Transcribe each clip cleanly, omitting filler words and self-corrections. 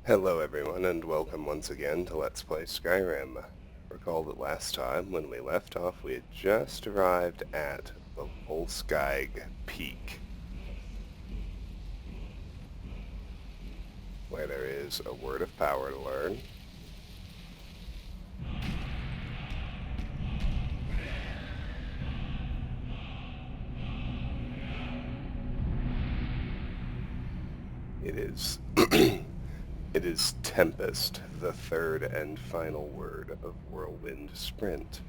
Hello everyone, and welcome once again to Let's Play Skyrim. Recall that last time, when we left off, we had just arrived at the Volskygge Peak, where there is a word of power to learn. It is It is Tempest, the third and final word of Whirlwind Sprint.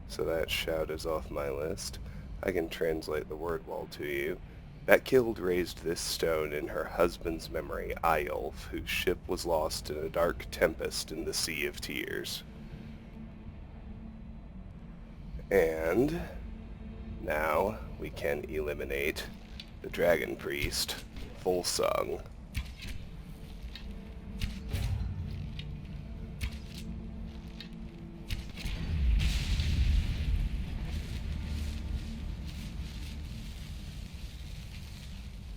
So that shout is off my list. I can translate the word wall to you. Betkild raised this stone in her husband's memory, Eyolf, whose ship was lost in a dark tempest in the Sea of Tears. And now we can eliminate the Dragon Priest, Volsung.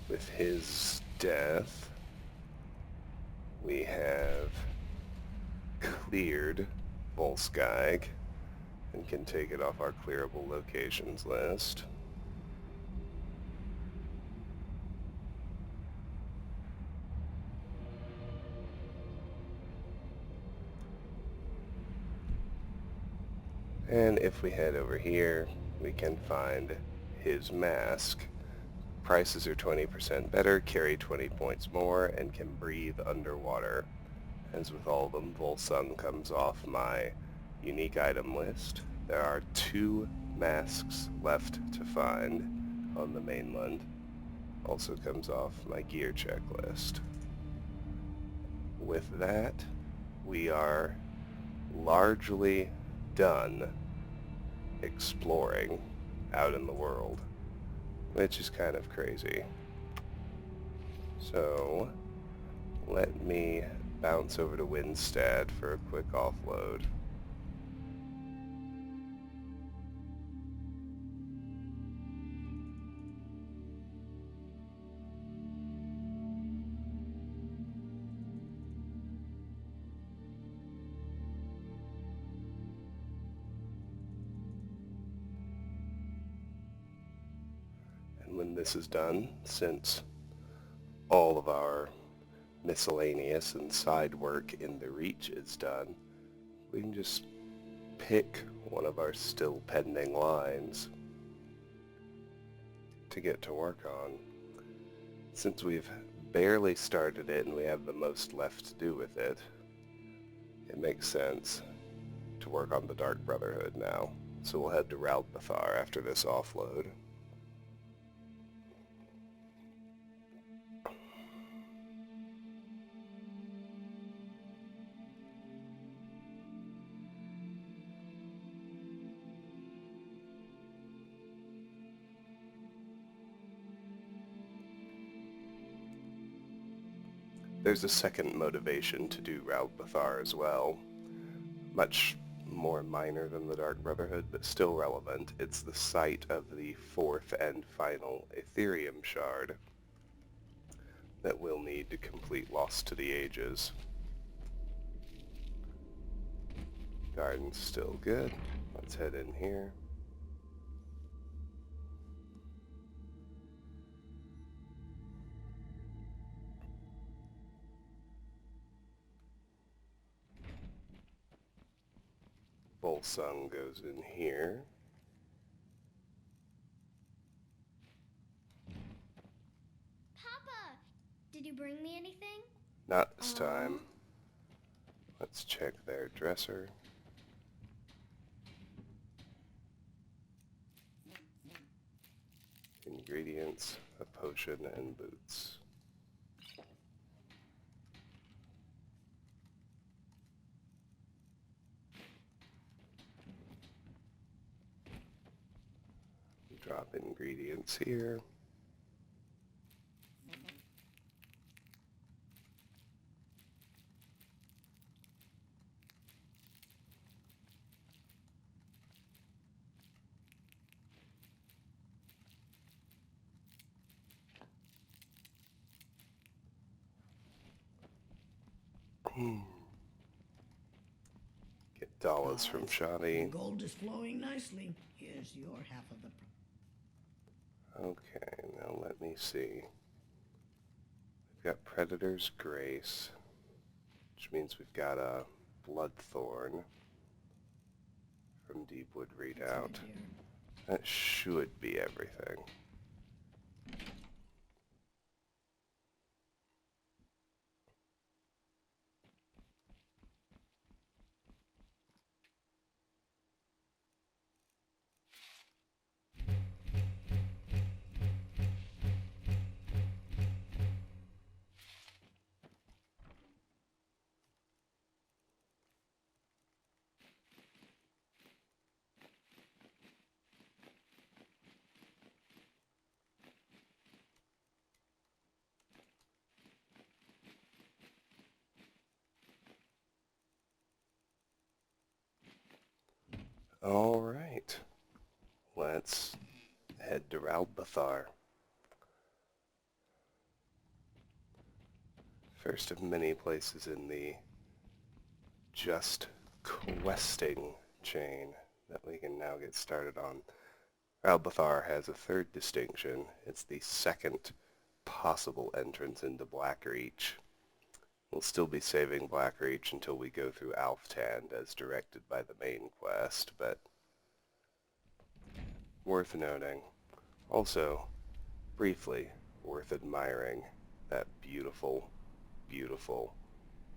With his death, we have cleared Volskygge and can take it off our clearable locations list. And if we head over here, we can find his mask. Prices are 20% better, carry 20 points more, and can breathe underwater. As with all of them, Volsung comes off my unique item list. There are 2 masks left to find on the mainland. Also comes off my gear checklist. With that, we are largely done exploring out in the world, which is kind of crazy. So, let me bounce over to Windstad for a quick offload. And when this is done, since all of our miscellaneous and side work in the Reach is done, we can just pick one of our still pending lines to get to work on. Since we've barely started it and we have the most left to do with it, it makes sense to work on the Dark Brotherhood now. So we'll head to Ralbathar after this offload. There's a second motivation to do Ralbathar as well. Much more minor than the Dark Brotherhood, but still relevant. It's the site of the 4th and final Ethereum shard that we'll need to complete Lost to the Ages. Garden's still good. Let's head in here. Volsung goes in here. Papa, did you bring me anything? Not this time. Let's check their dresser. Ingredients, a potion, and boots. Drop ingredients here. Get dollars from The Shoddy. gold is flowing nicely. Here's your half of the... Okay, now let me see. We've got Predator's Grace, which means we've got a Bloodthorn from Deepwood Redoubt. That should be everything. All right, let's head to Ralbathar. First of many places in the just questing chain that we can now get started on. Ralbathar has a third distinction. It's the second possible entrance into Blackreach. We'll still be saving Blackreach until we go through Alftand as directed by the main quest, but worth noting. Also, briefly, worth admiring that beautiful, beautiful,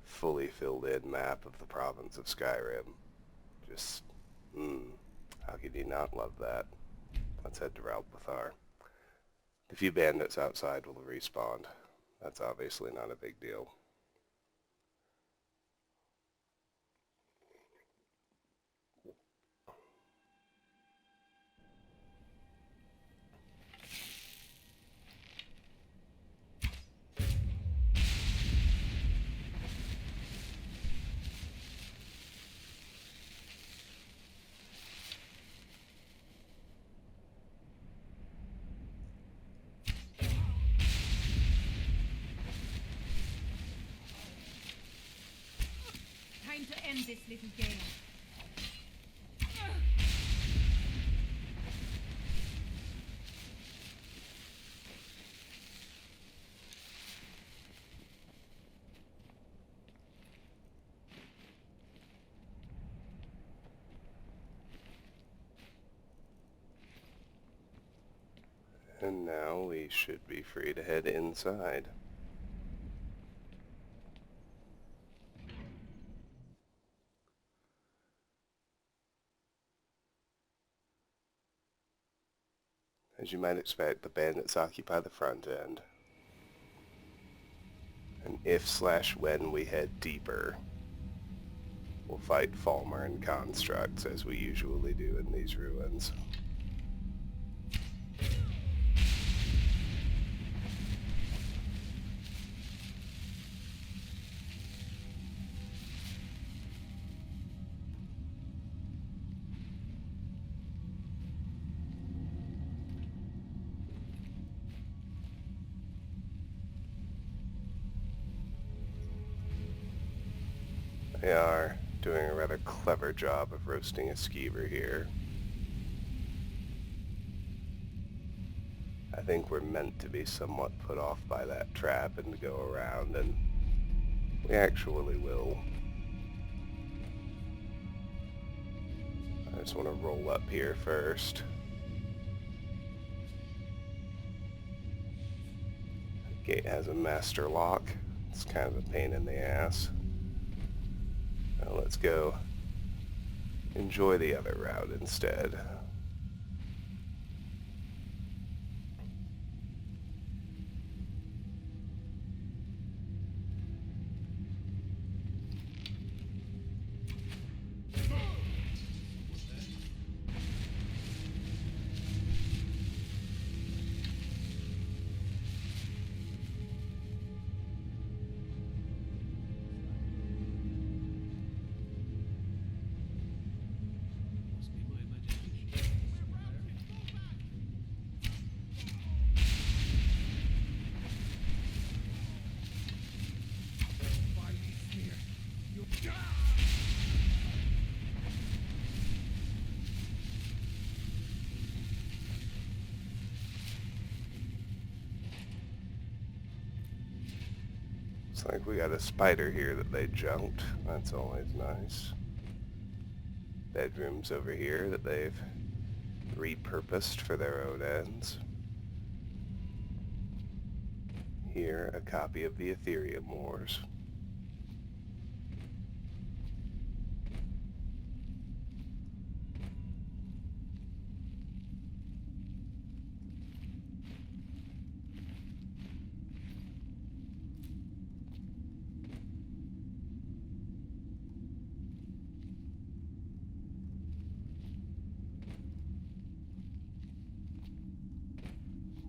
fully filled in map of the province of Skyrim. Just, how could you not love that? Let's head to Ralbathar. The few bandits outside will respawn. That's obviously not a big deal. Time to end this little game. And now we should be free to head inside. As you might expect, the bandits occupy the front end. And if/when we head deeper, we'll fight Falmer and constructs as we usually do in these ruins. They are doing a rather clever job of roasting a skeever here. I think we're meant to be somewhat put off by that trap and to go around, and we actually will. I just want to roll up here first. The gate has a master lock. It's kind of a pain in the ass. Now let's go enjoy the other route instead. Like we got a spider here that they junked. That's always nice. Bedrooms over here that they've repurposed for their own ends. Here, a copy of the Ethereum Wars.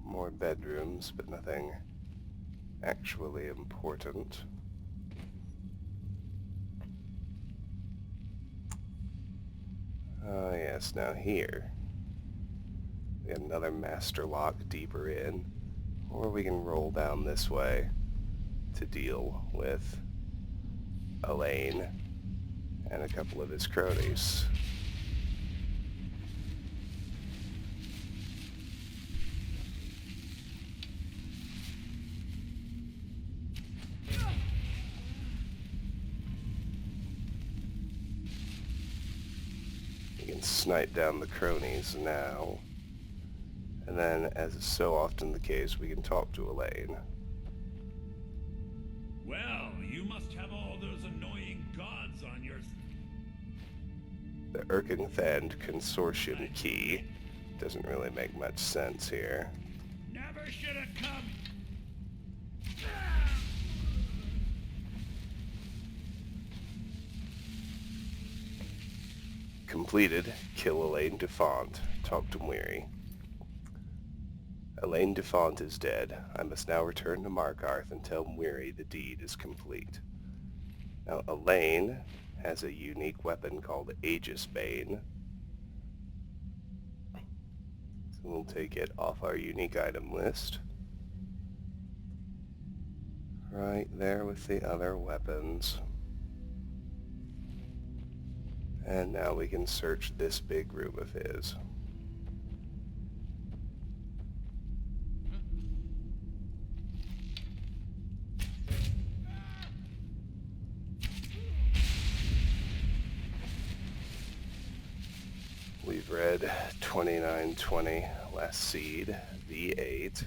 More bedrooms, but nothing actually important. Oh yes, now here, we got another master lock deeper in, or we can roll down this way to deal with Elaine and a couple of his cronies. You can snipe down the cronies now, and then, as is so often the case, we can talk to Elaine. Well, you must have all those annoying gods on your... The Erkenthand Consortium key doesn't really make much sense here. Never should have come! Completed. Kill Elaine Defont. Talk to Weary. Elaine Defont is dead. I must now return to Markarth and tell Weary the deed is complete. Now, Elaine has a unique weapon called Aegis Bane. So we'll take it off our unique item list. Right there with the other weapons. And now we can search this big room of his. We've read 2920, Last Seed, V8.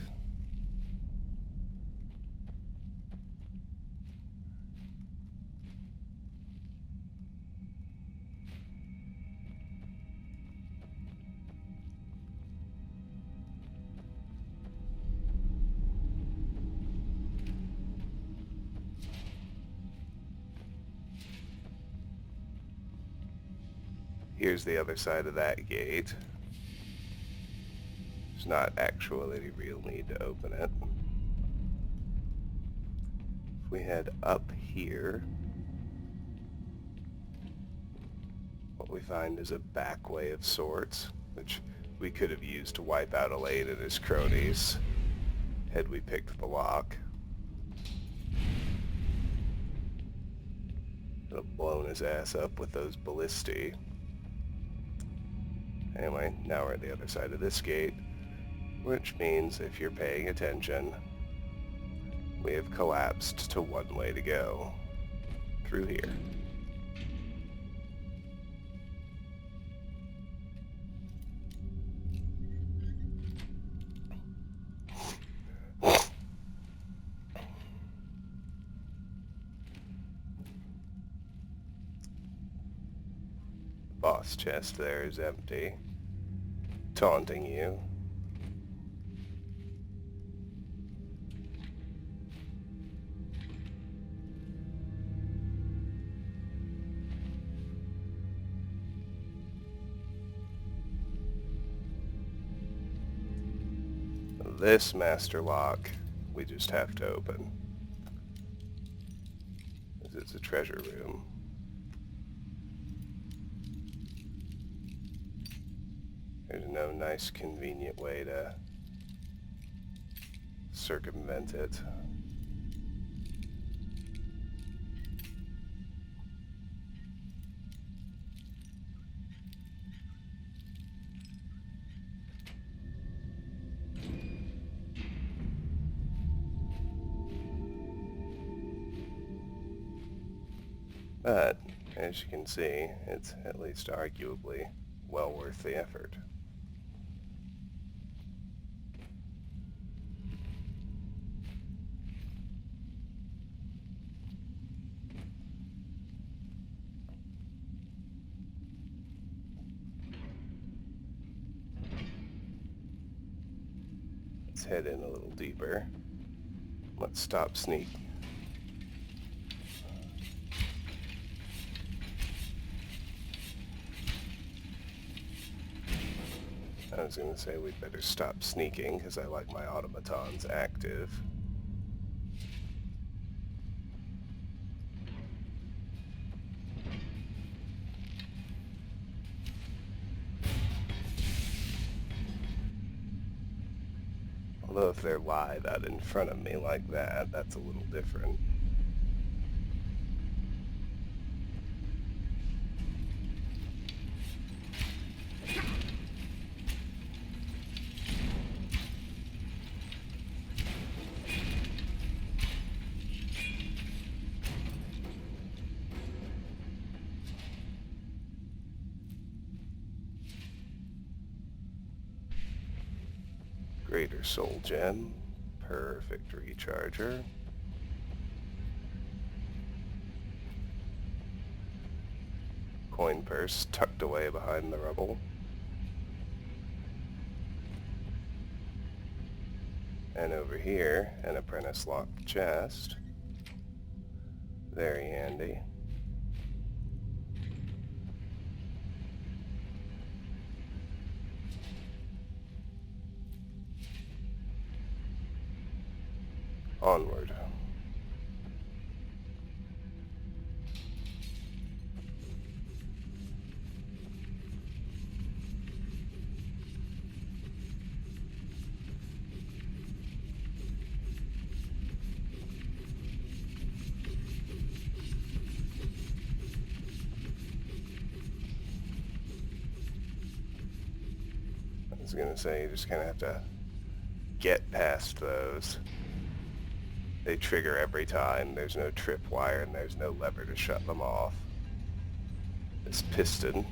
Here's the other side of that gate. There's not actually any real need to open it. If we head up here, what we find is a back way of sorts, which we could have used to wipe out Elaine and his cronies, had we picked the lock. Could have blown his ass up with those ballistae. Anyway, now we're at the other side of this gate, which means if you're paying attention, we have collapsed to one way to go, through here. Boss chest there is empty, taunting you. This master lock we just have to open, because it's a treasure room. There's no nice, convenient way to circumvent it. But, as you can see, it's at least arguably well worth the effort. Let's head in a little deeper. Let's stop sneak. I was going to say we'd better stop sneaking because I like my automatons active. Although if they're live out in front of me like that, that's a little different. Greater Soul Gem, perfect recharger. Coin purse tucked away behind the rubble. And over here, an apprentice locked chest. Very handy. Onward. I was gonna say, you just kind of have to get past those. They trigger every time. There's no tripwire and there's no lever to shut them off. This piston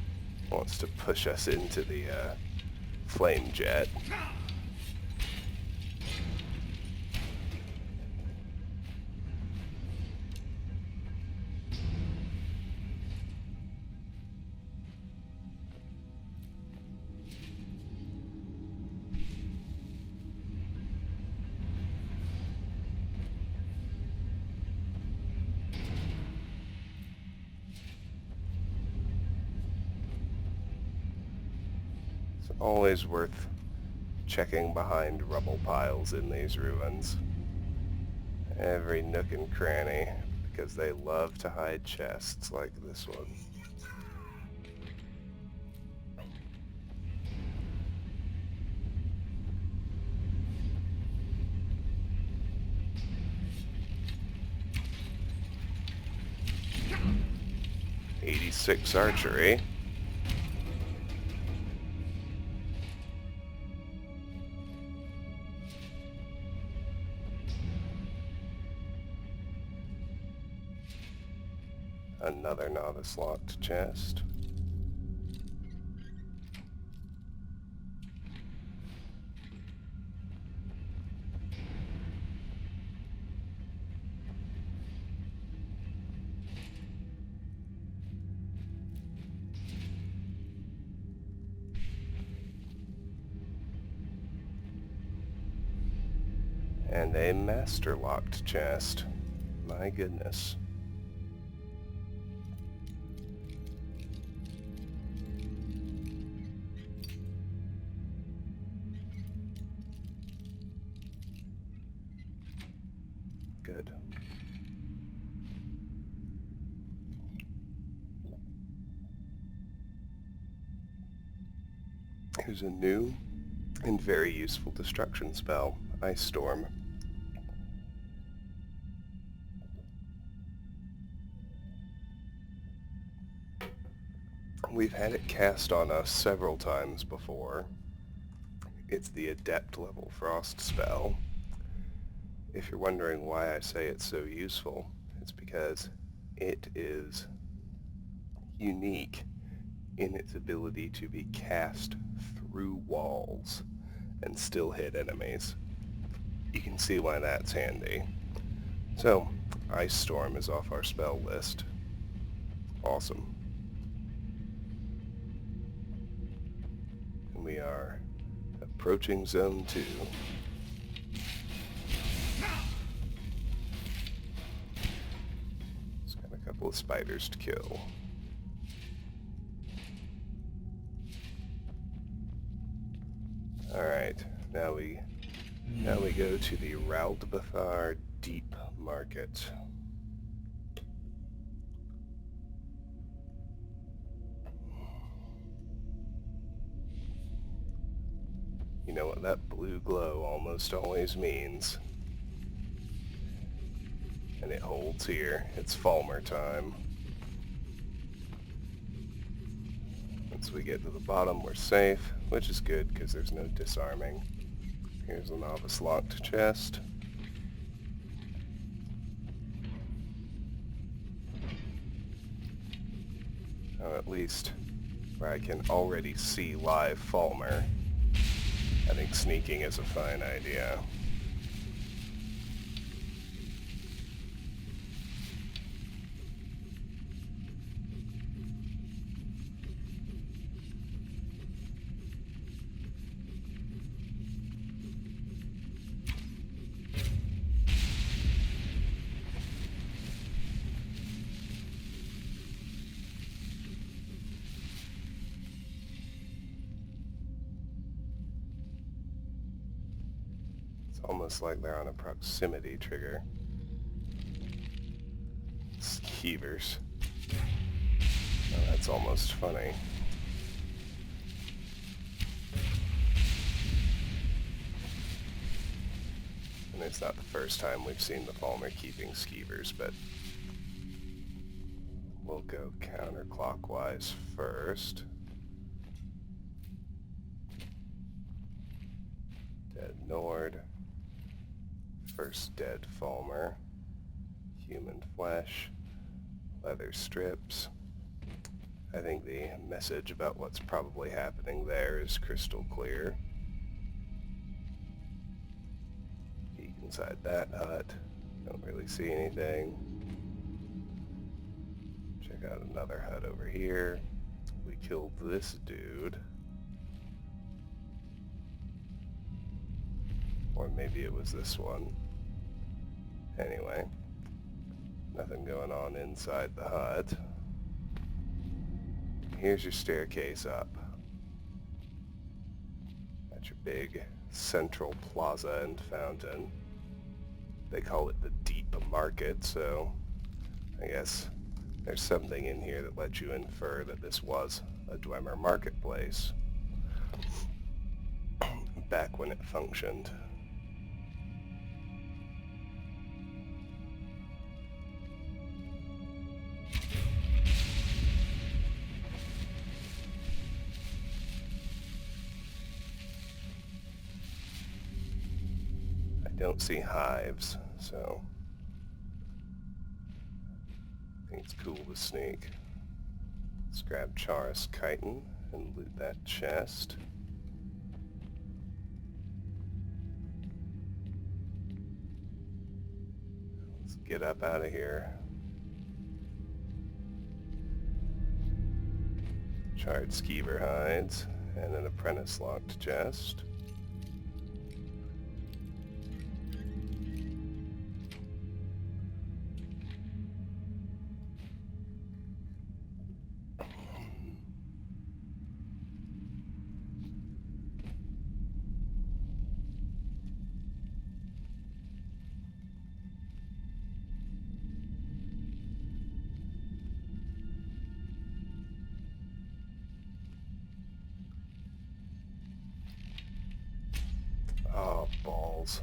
wants to push us into the flame jet. It's always worth checking behind rubble piles in these ruins. Every nook and cranny, because they love to hide chests like this one. .86 archery. Another novice locked chest. And a master locked chest. My goodness. Good. Here's a new and very useful destruction spell, Ice Storm. We've had it cast on us several times before. It's the Adept level Frost spell. If you're wondering why I say it's so useful, it's because it is unique in its ability to be cast through walls and still hit enemies. You can see why that's handy. So, Ice Storm is off our spell list. Awesome. And we are approaching Zone 2. Just got a couple of spiders to kill. Alright, now we go to the Raldbathar Deep Market. You know what that blue glow almost always means. And it holds here. It's Falmer time. Once we get to the bottom, we're safe, which is good because there's no disarming. Here's a novice locked chest. Oh, at least where I can already see live Falmer. I think sneaking is a fine idea. Almost like they're on a proximity trigger. Skeevers. Oh, that's almost funny. And it's not the first time we've seen the Falmer keeping skeevers, but we'll go counterclockwise first. Dead Nord. First dead Falmer, human flesh, leather strips. I think the message about what's probably happening there is crystal clear. Peek inside that hut, don't really see anything. Check out another hut over here. We killed this dude. Or maybe it was this one. Anyway, nothing going on inside the hut. Here's your staircase up. That's your big central plaza and fountain. They call it the Deep Market, so I guess there's something in here that lets you infer that this was a Dwemer marketplace back when it functioned. Don't see hives, so I think it's cool to sneak. Let's grab Charis Chitin and loot that chest. Let's get up out of here. Charred skeever hides and an apprentice locked chest. Oh, balls.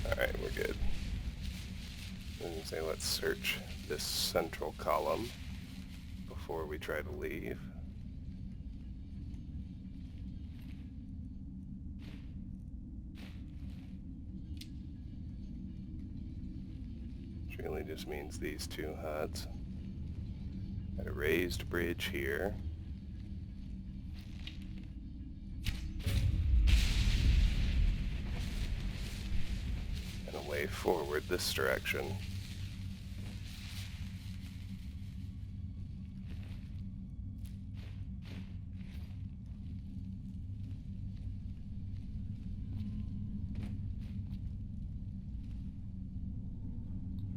Alright, we're good. And say let's search this central column before we try to leave. just means these two huts. Got a raised bridge here. And a way forward this direction.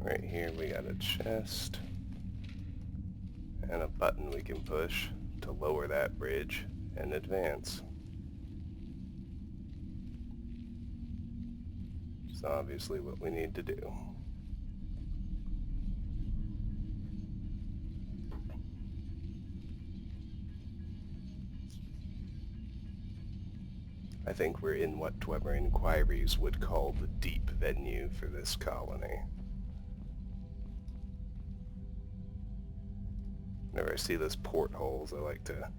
Right here we got a chest and a button we can push to lower that bridge and advance. It's obviously what we need to do. I think we're in what Dwemer Inquiries would call the deep venue for this colony. Whenever I see those portholes, I like to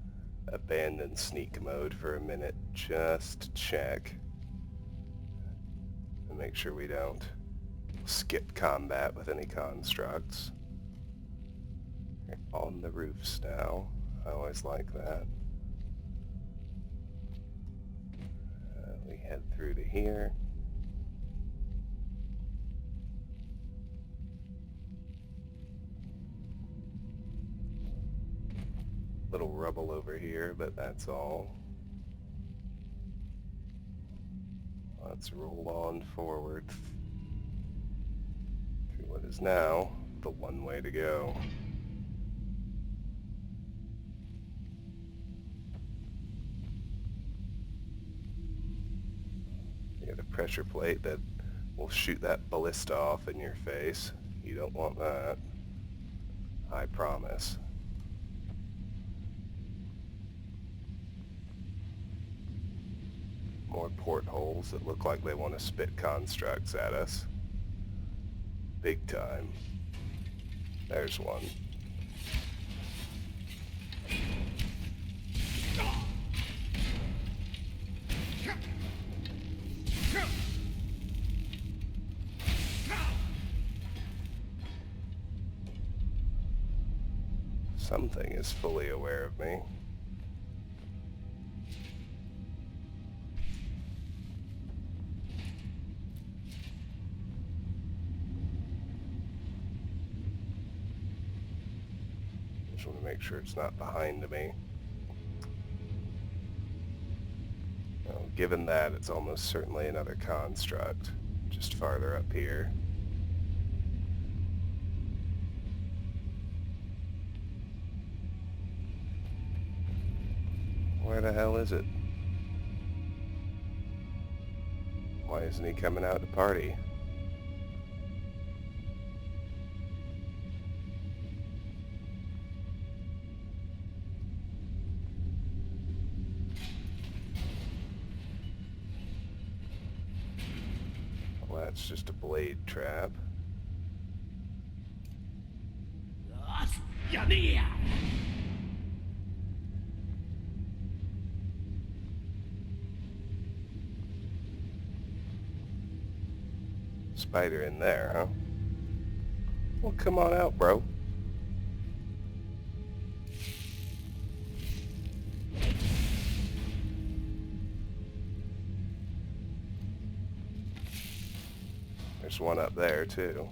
abandon sneak mode for a minute just to check and make sure we don't skip combat with any constructs. We're on the roofs now. I always like that. We head through to here. Little rubble over here, but that's all. Let's roll on forward through what is now the one way to go. You got a pressure plate that will shoot that ballista off in your face. You don't want that. I promise. More portholes that look like they want to spit constructs at us. Big time. There's one. Something is fully aware of me. Just want to make sure it's not behind me. Well, given that, it's almost certainly another construct, just farther up here. Where the hell is it? Why isn't he coming out to party? Well, that's just a blade trap. Spider in there, huh? Well, come on out, bro. There's one up there, too.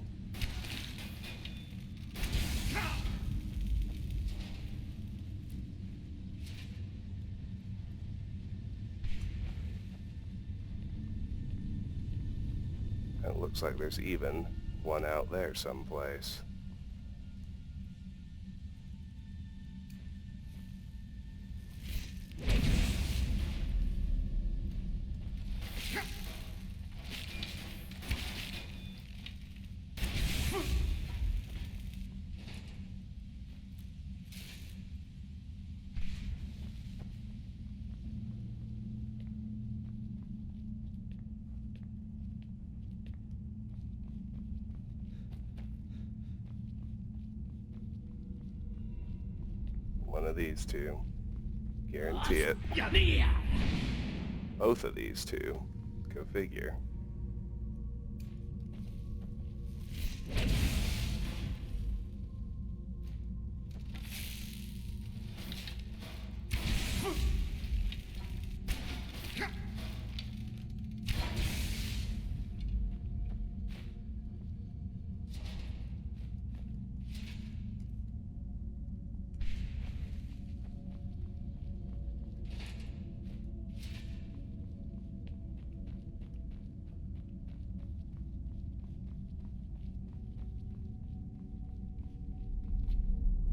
It looks like there's even one out there someplace. One of these two. Guarantee it. Both of these two. Go figure.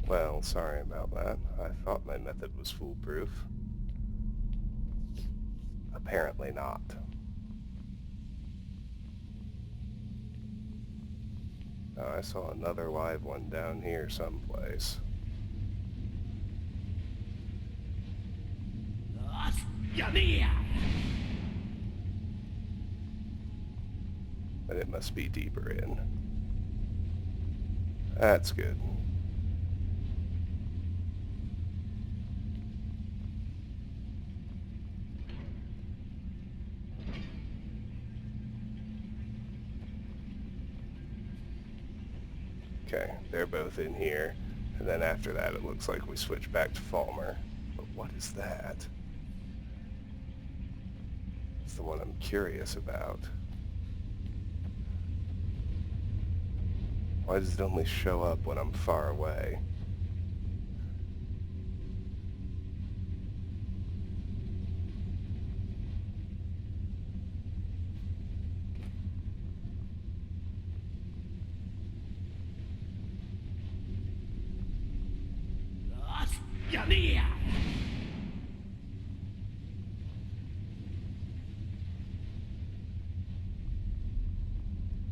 Well, sorry about that. I thought my method was foolproof. Apparently not. Oh, I saw another live one down here someplace. But it must be deeper in. That's good. Okay, they're both in here. And then after that it looks like we switch back to Falmer. But what is that? It's the one I'm curious about. Why does it only show up when I'm far away?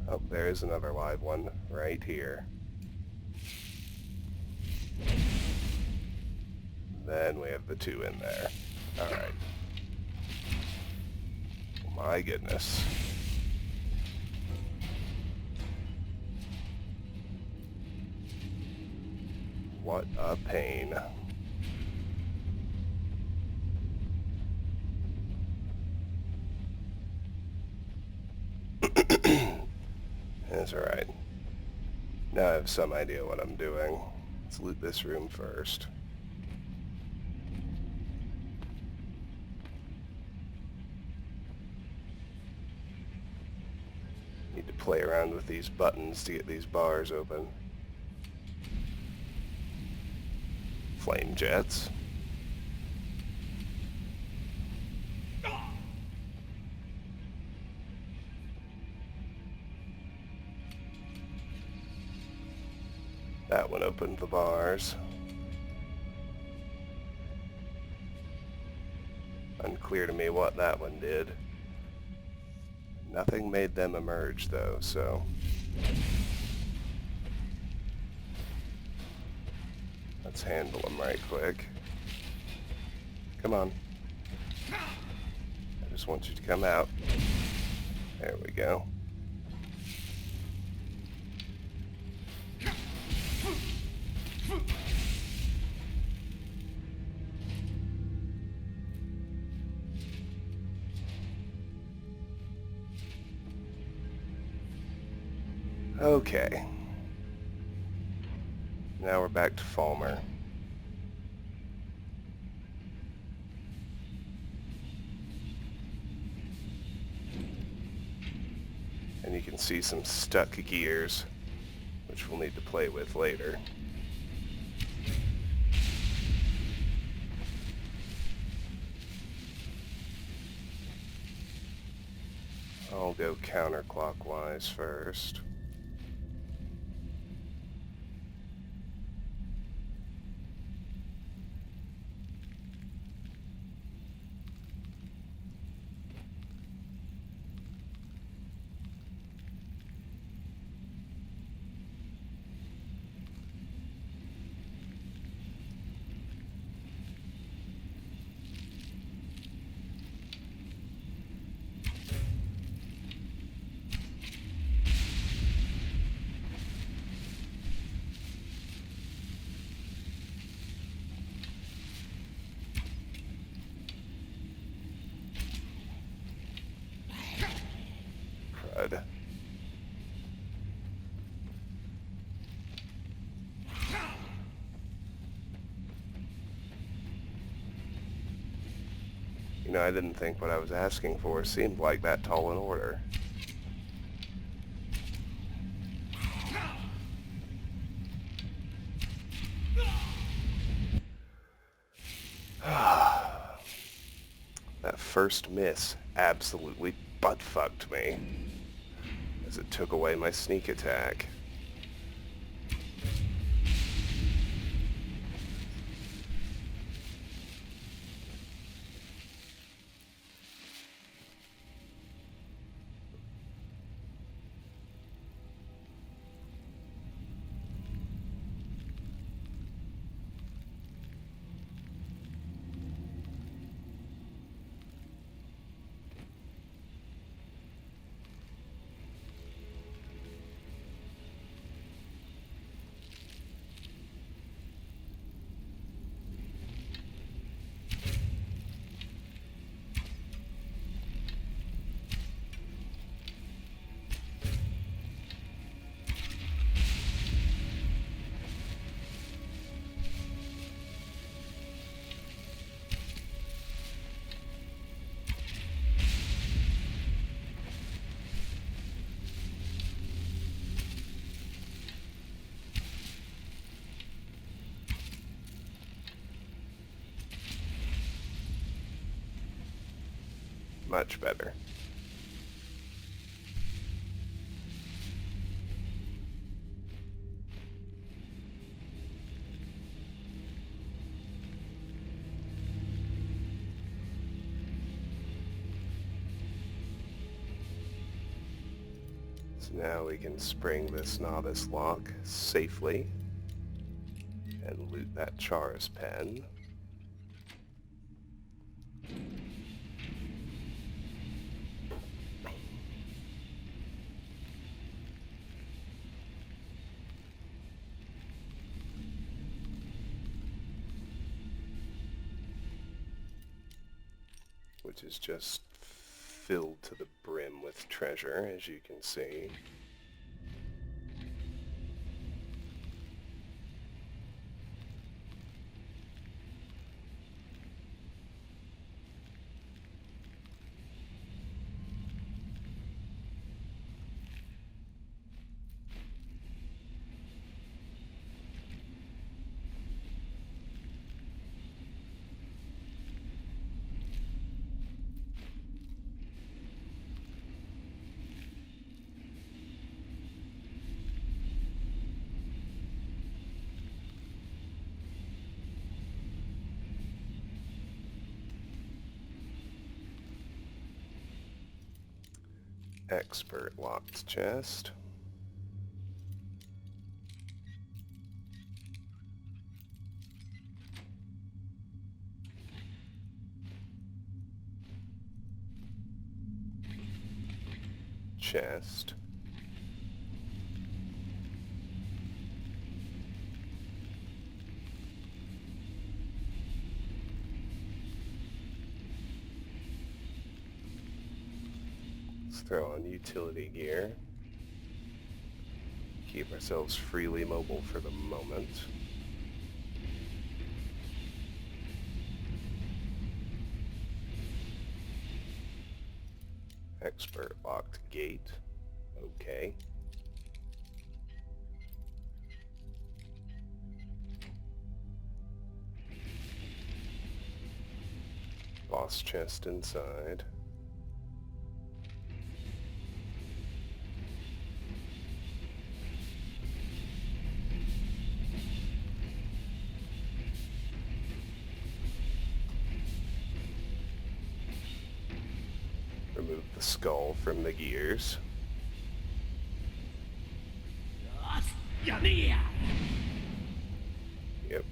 Oh, there is another live one right here. Then we have the two in there. Alright. My goodness. What a pain. That's alright. Now I have some idea what I'm doing. Let's loot this room first. Need to play around with these buttons to get these bars open. Flame jets. That one opened the bars. Unclear to me what that one did. Nothing made them emerge though, so... Let's handle them right quick. Come on. I just want you to come out. There we go. Okay. Now we're back to Falmer. And you can see some stuck gears, which we'll need to play with later. I'll go counterclockwise first. Crud. You know, I didn't think what I was asking for seemed like that tall an order. That first miss absolutely butt-fucked me, as it took away my sneak attack. Much better. So now we can spring this novice lock safely and loot that Char's pen. Which is just filled to the brim with treasure, as you can see. Expert locked chest. Chest. Throw on utility gear. Keep ourselves freely mobile for the moment. Expert locked gate. Okay. Boss chest inside. Remove the skull from the gears. Volskygge! Yep.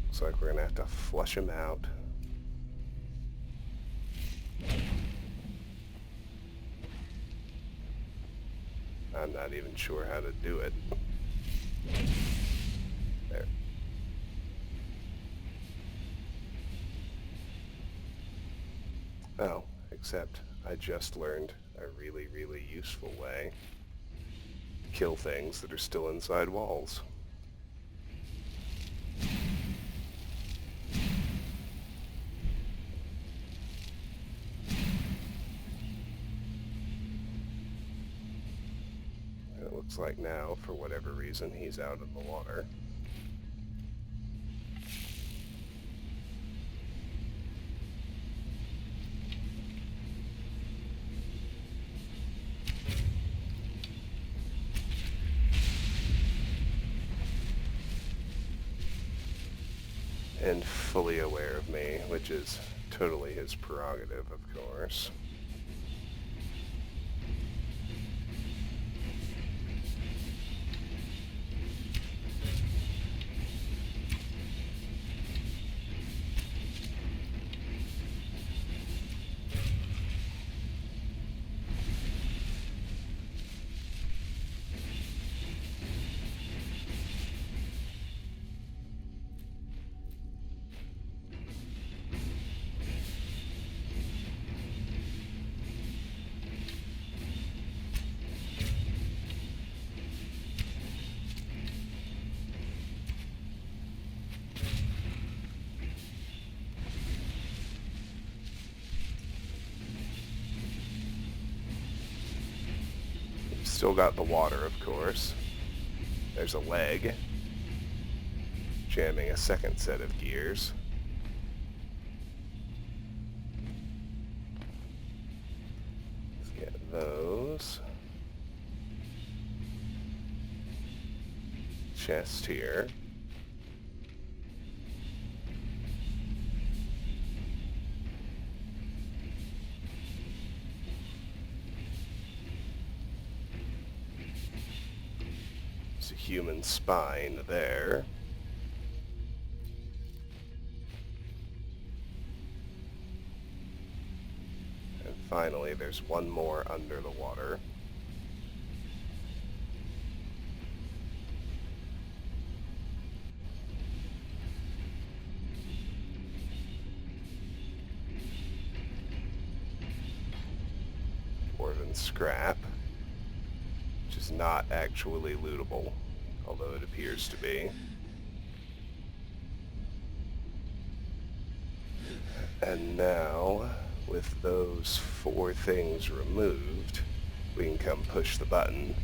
Looks like we're gonna have to flush him out. I'm not even sure how to do it. There. Oh, except I just learned a really, really useful way to kill things that are still inside walls. It looks like now, for whatever reason, he's out of the water. And fully aware of me, which is totally his prerogative, of course. Still got the water, of course. There's a leg. Jamming a second set of gears. Let's get those. Chest here. There's a human spine there. And finally, there's one more under the water. Dwarven scrap, which is not actually lootable, although it appears to be. And now, with those 4 things removed, we can come push the button,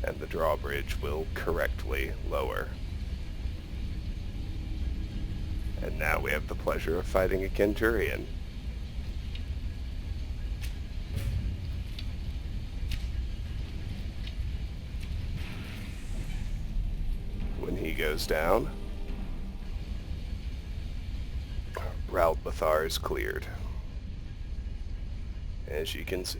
and the drawbridge will correctly lower. And now we have the pleasure of fighting a Kenturian. When he goes down, Ralbathar is cleared, as you can see.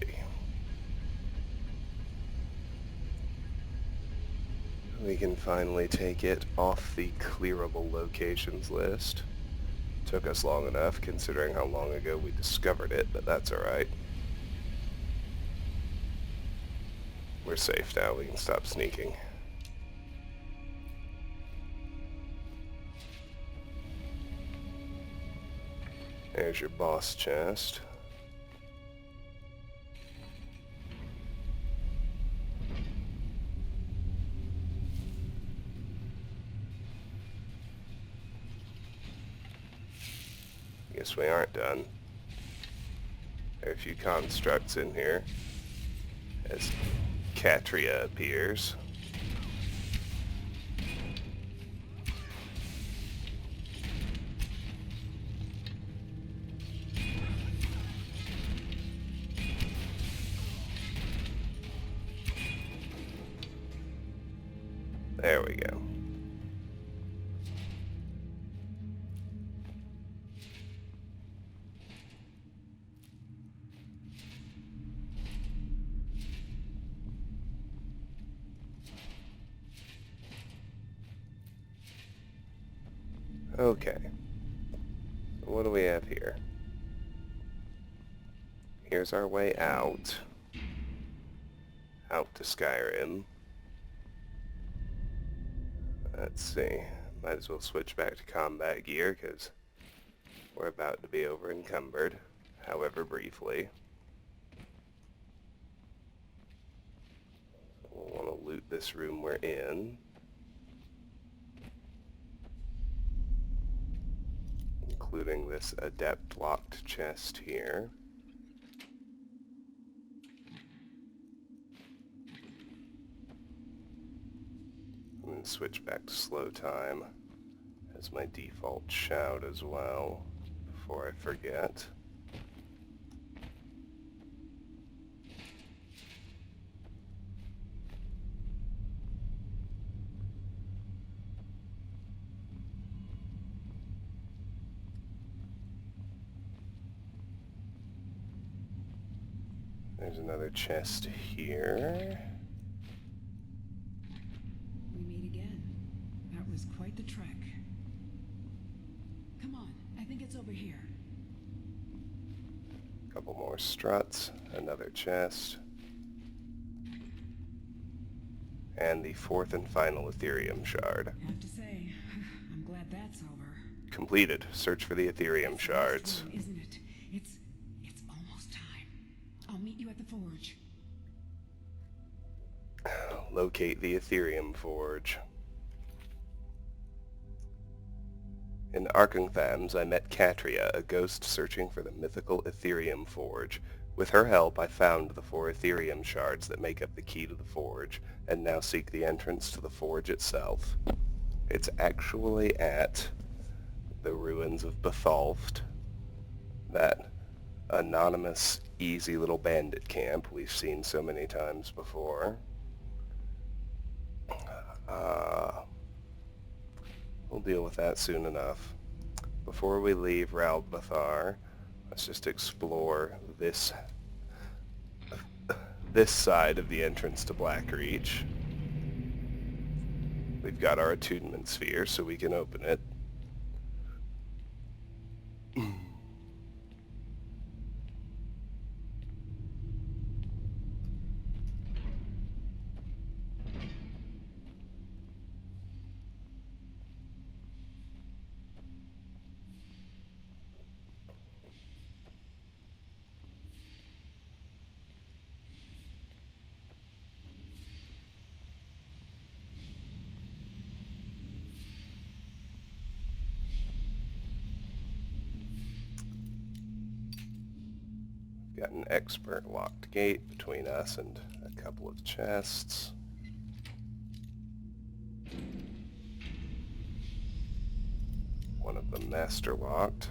We can finally take it off the clearable locations list. Took us long enough considering how long ago we discovered it, but that's alright. We're safe now, we can stop sneaking. There's your boss chest. Guess we aren't done. There are a few constructs in here as Catria appears. There we go. Okay. So what do we have here? Here's our way out. Out to Skyrim. Let's see. Might as well switch back to combat gear, because we're about to be over encumbered, however briefly. So we'll want to loot this room we're in. Including this adept locked chest here. I'm going to switch back to slow time as my default shout as well, before I forget. There's another chest here. We meet again. That was quite the trek. Come on, I think it's over here. Couple more struts, another chest. And the 4th and final Ethereum shard. I have to say, I'm glad that's over. Completed. Search for the Ethereum shards. It's, isn't it? It's almost time. I'll meet you at the forge. Locate the Ethereum forge. In Arkenthams, I met Catria, a ghost searching for the mythical Ethereum forge. With her help, I found the 4 Ethereum shards that make up the key to the forge, and now seek the entrance to the forge itself. It's actually at the ruins of Bethalft, that anonymous, easy little bandit camp we've seen so many times before. We'll deal with that soon enough. Before we leave Raldbathar, let's just explore this side of the entrance to Blackreach. We've got our attunement sphere, so we can open it. Got an expert locked gate between us and a couple of chests. One of them master locked.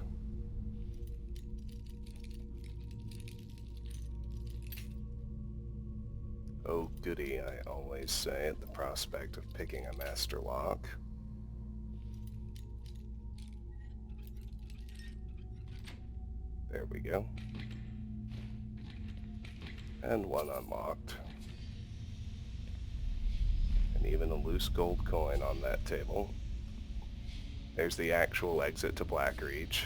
Oh goody, I always say at the prospect of picking a master lock. There we go. And one unlocked. And even a loose gold coin on that table. There's the actual exit to Blackreach.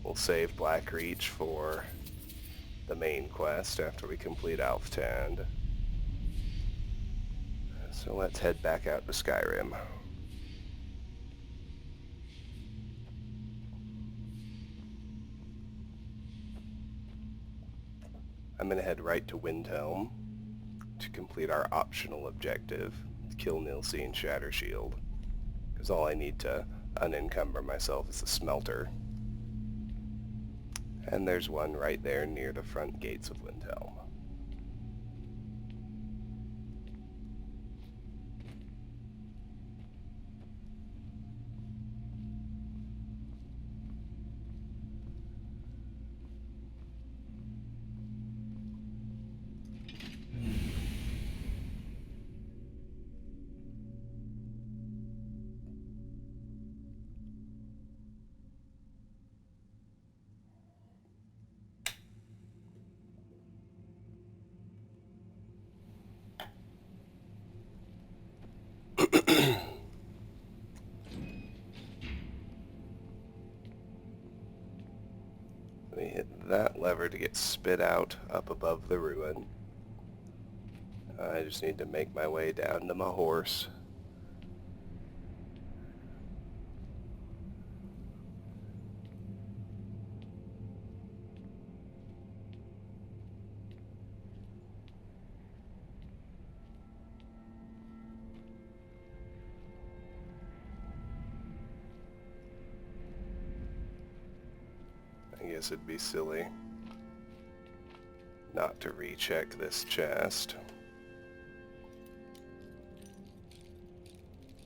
We'll save Blackreach for the main quest after we complete Alftand. So let's head back out to Skyrim. I'm going to head right to Windhelm to complete our optional objective, kill Nilsine Shattershield, because all I need to unencumber myself is the smelter. And there's one right there near the front gates of Windhelm. Let me hit that lever to get spit out up above the ruin. I just need to make my way down to my horse. I guess it'd be silly not to recheck this chest.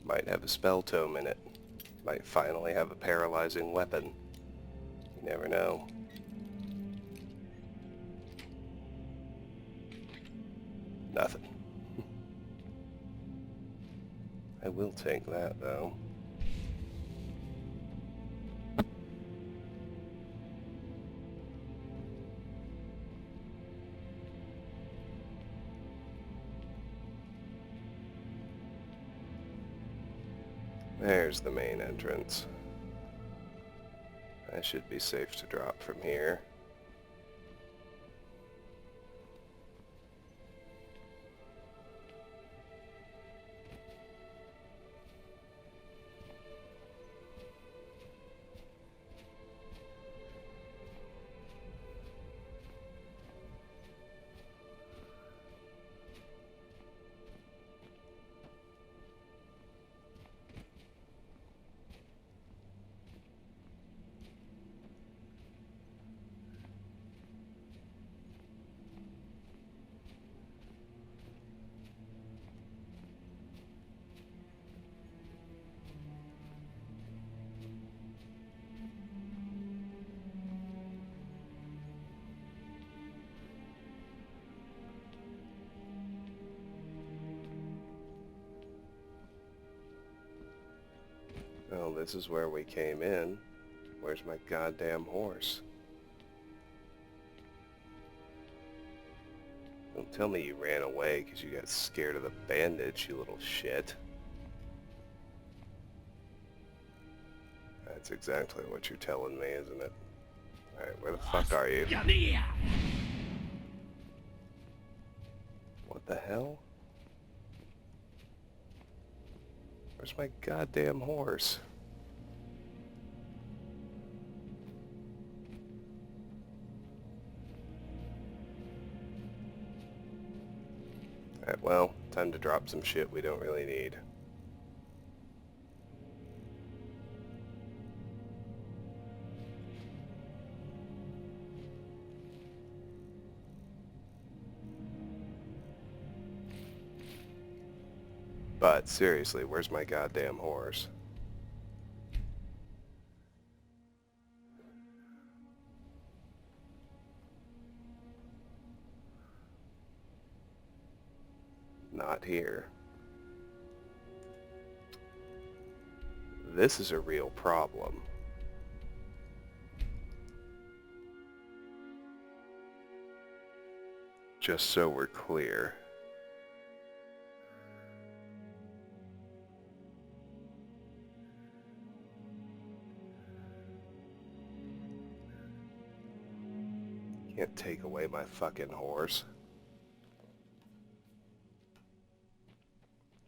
Might have a spell tome in it. Might finally have a paralyzing weapon. You never know. Nothing. I will take that, though. There's the main entrance. I should be safe to drop from here. this is where we came in. Where's my goddamn horse? Don't tell me you ran away because you got scared of the bandits, you little shit. That's exactly what you're telling me, isn't it? Alright, where the fuck are you? What the hell? Where's my goddamn horse? Alright, well, time to drop some shit we don't really need. But seriously, where's my goddamn horse? Not here. This is a real problem. Just so we're clear. Can't take away my fucking horse.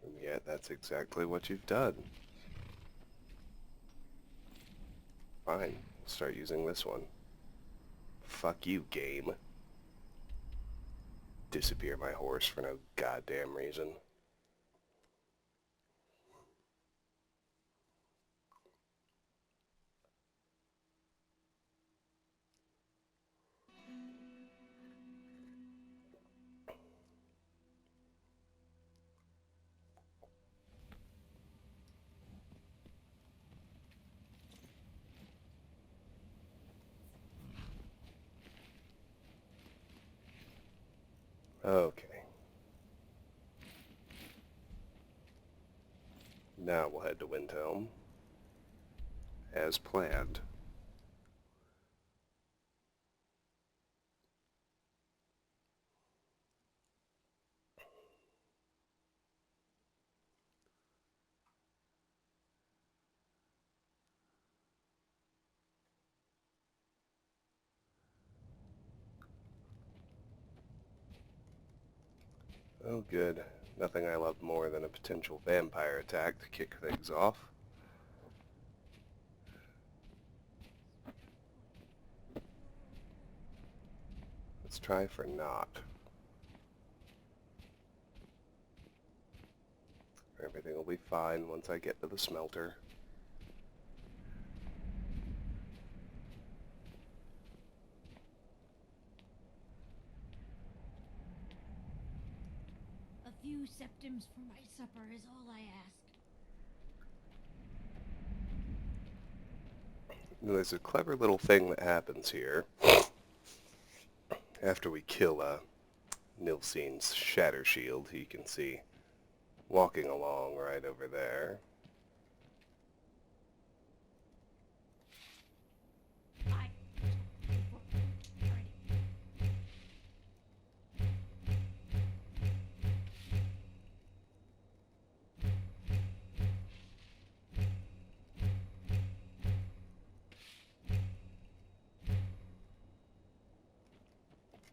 And yet, that's exactly what you've done. Fine, we'll start using this one. Fuck you, game. Disappear my horse for no goddamn reason. Okay. Now we'll head to Windhelm. As planned. Oh good. Nothing I love more than a potential vampire attack to kick things off. Let's try for not. Everything will be fine once I get to the smelter. A few septims for my supper is all I ask. There's a clever little thing that happens here. After we kill Nilsen's Shatter Shield, you can see walking along right over there.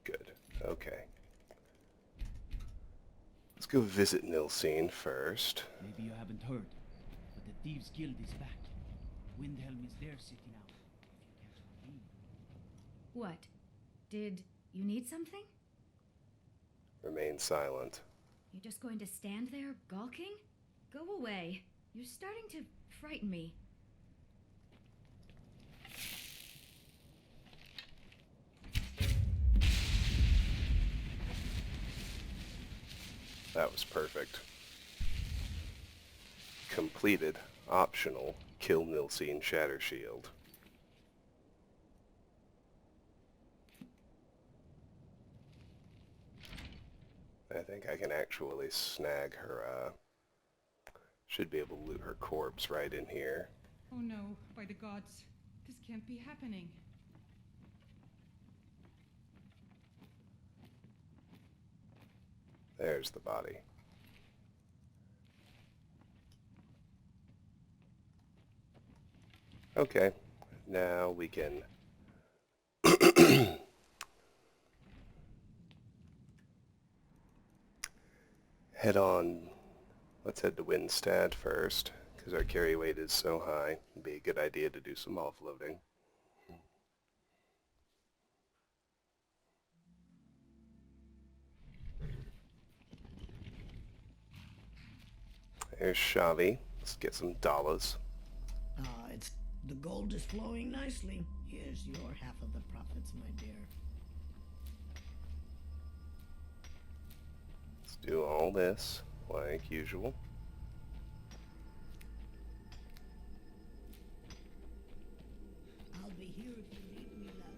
Good. Okay. Let's go visit Nilsen first. Maybe you haven't heard, but the Thieves' Guild is back. Windhelm is there sitting out, if you care to remain. What? Did you need something? Remain silent. You're just going to stand there, gawking? Go away. You're starting to frighten me. That was perfect. Completed. Optional. Kill Nilsen Shatter Shield. I think I can actually snag her, should be able to loot her corpse right in here. Oh no, by the gods. This can't be happening. There's the body. Okay, now we can head on. Let's head to Windstad first, because our carry weight is so high. It'd be a good idea to do some offloading. There's Shavi. Let's get some dollars. It's the gold is flowing nicely. Here's your half of the profits, my dear. Let's do all this, like usual. I'll be here if you need me, love.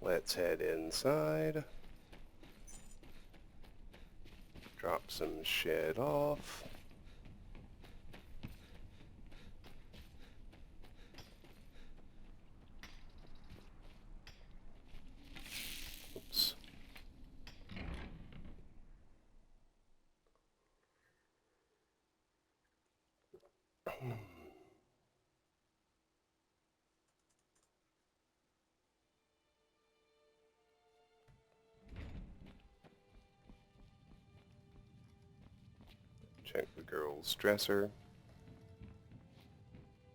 Let's head inside. Drop some shit off. Oops. Check the girl's dresser.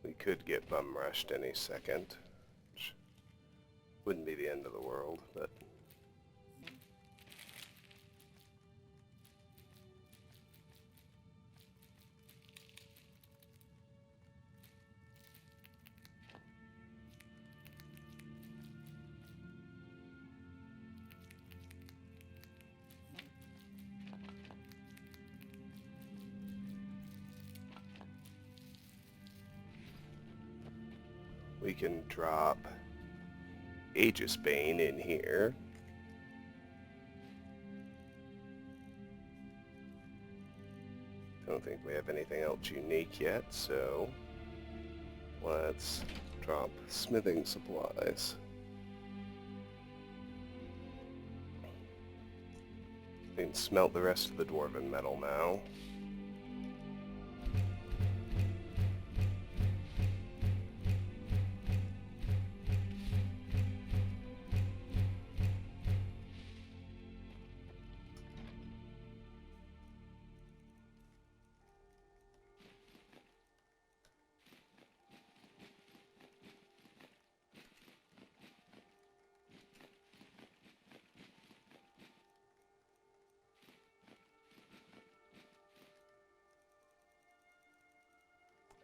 We could get bum rushed any second, which wouldn't be the end of the world, but we can drop Aegis Bane in here. Don't think we have anything else unique yet, so let's drop smithing supplies. We can smelt the rest of the dwarven metal now.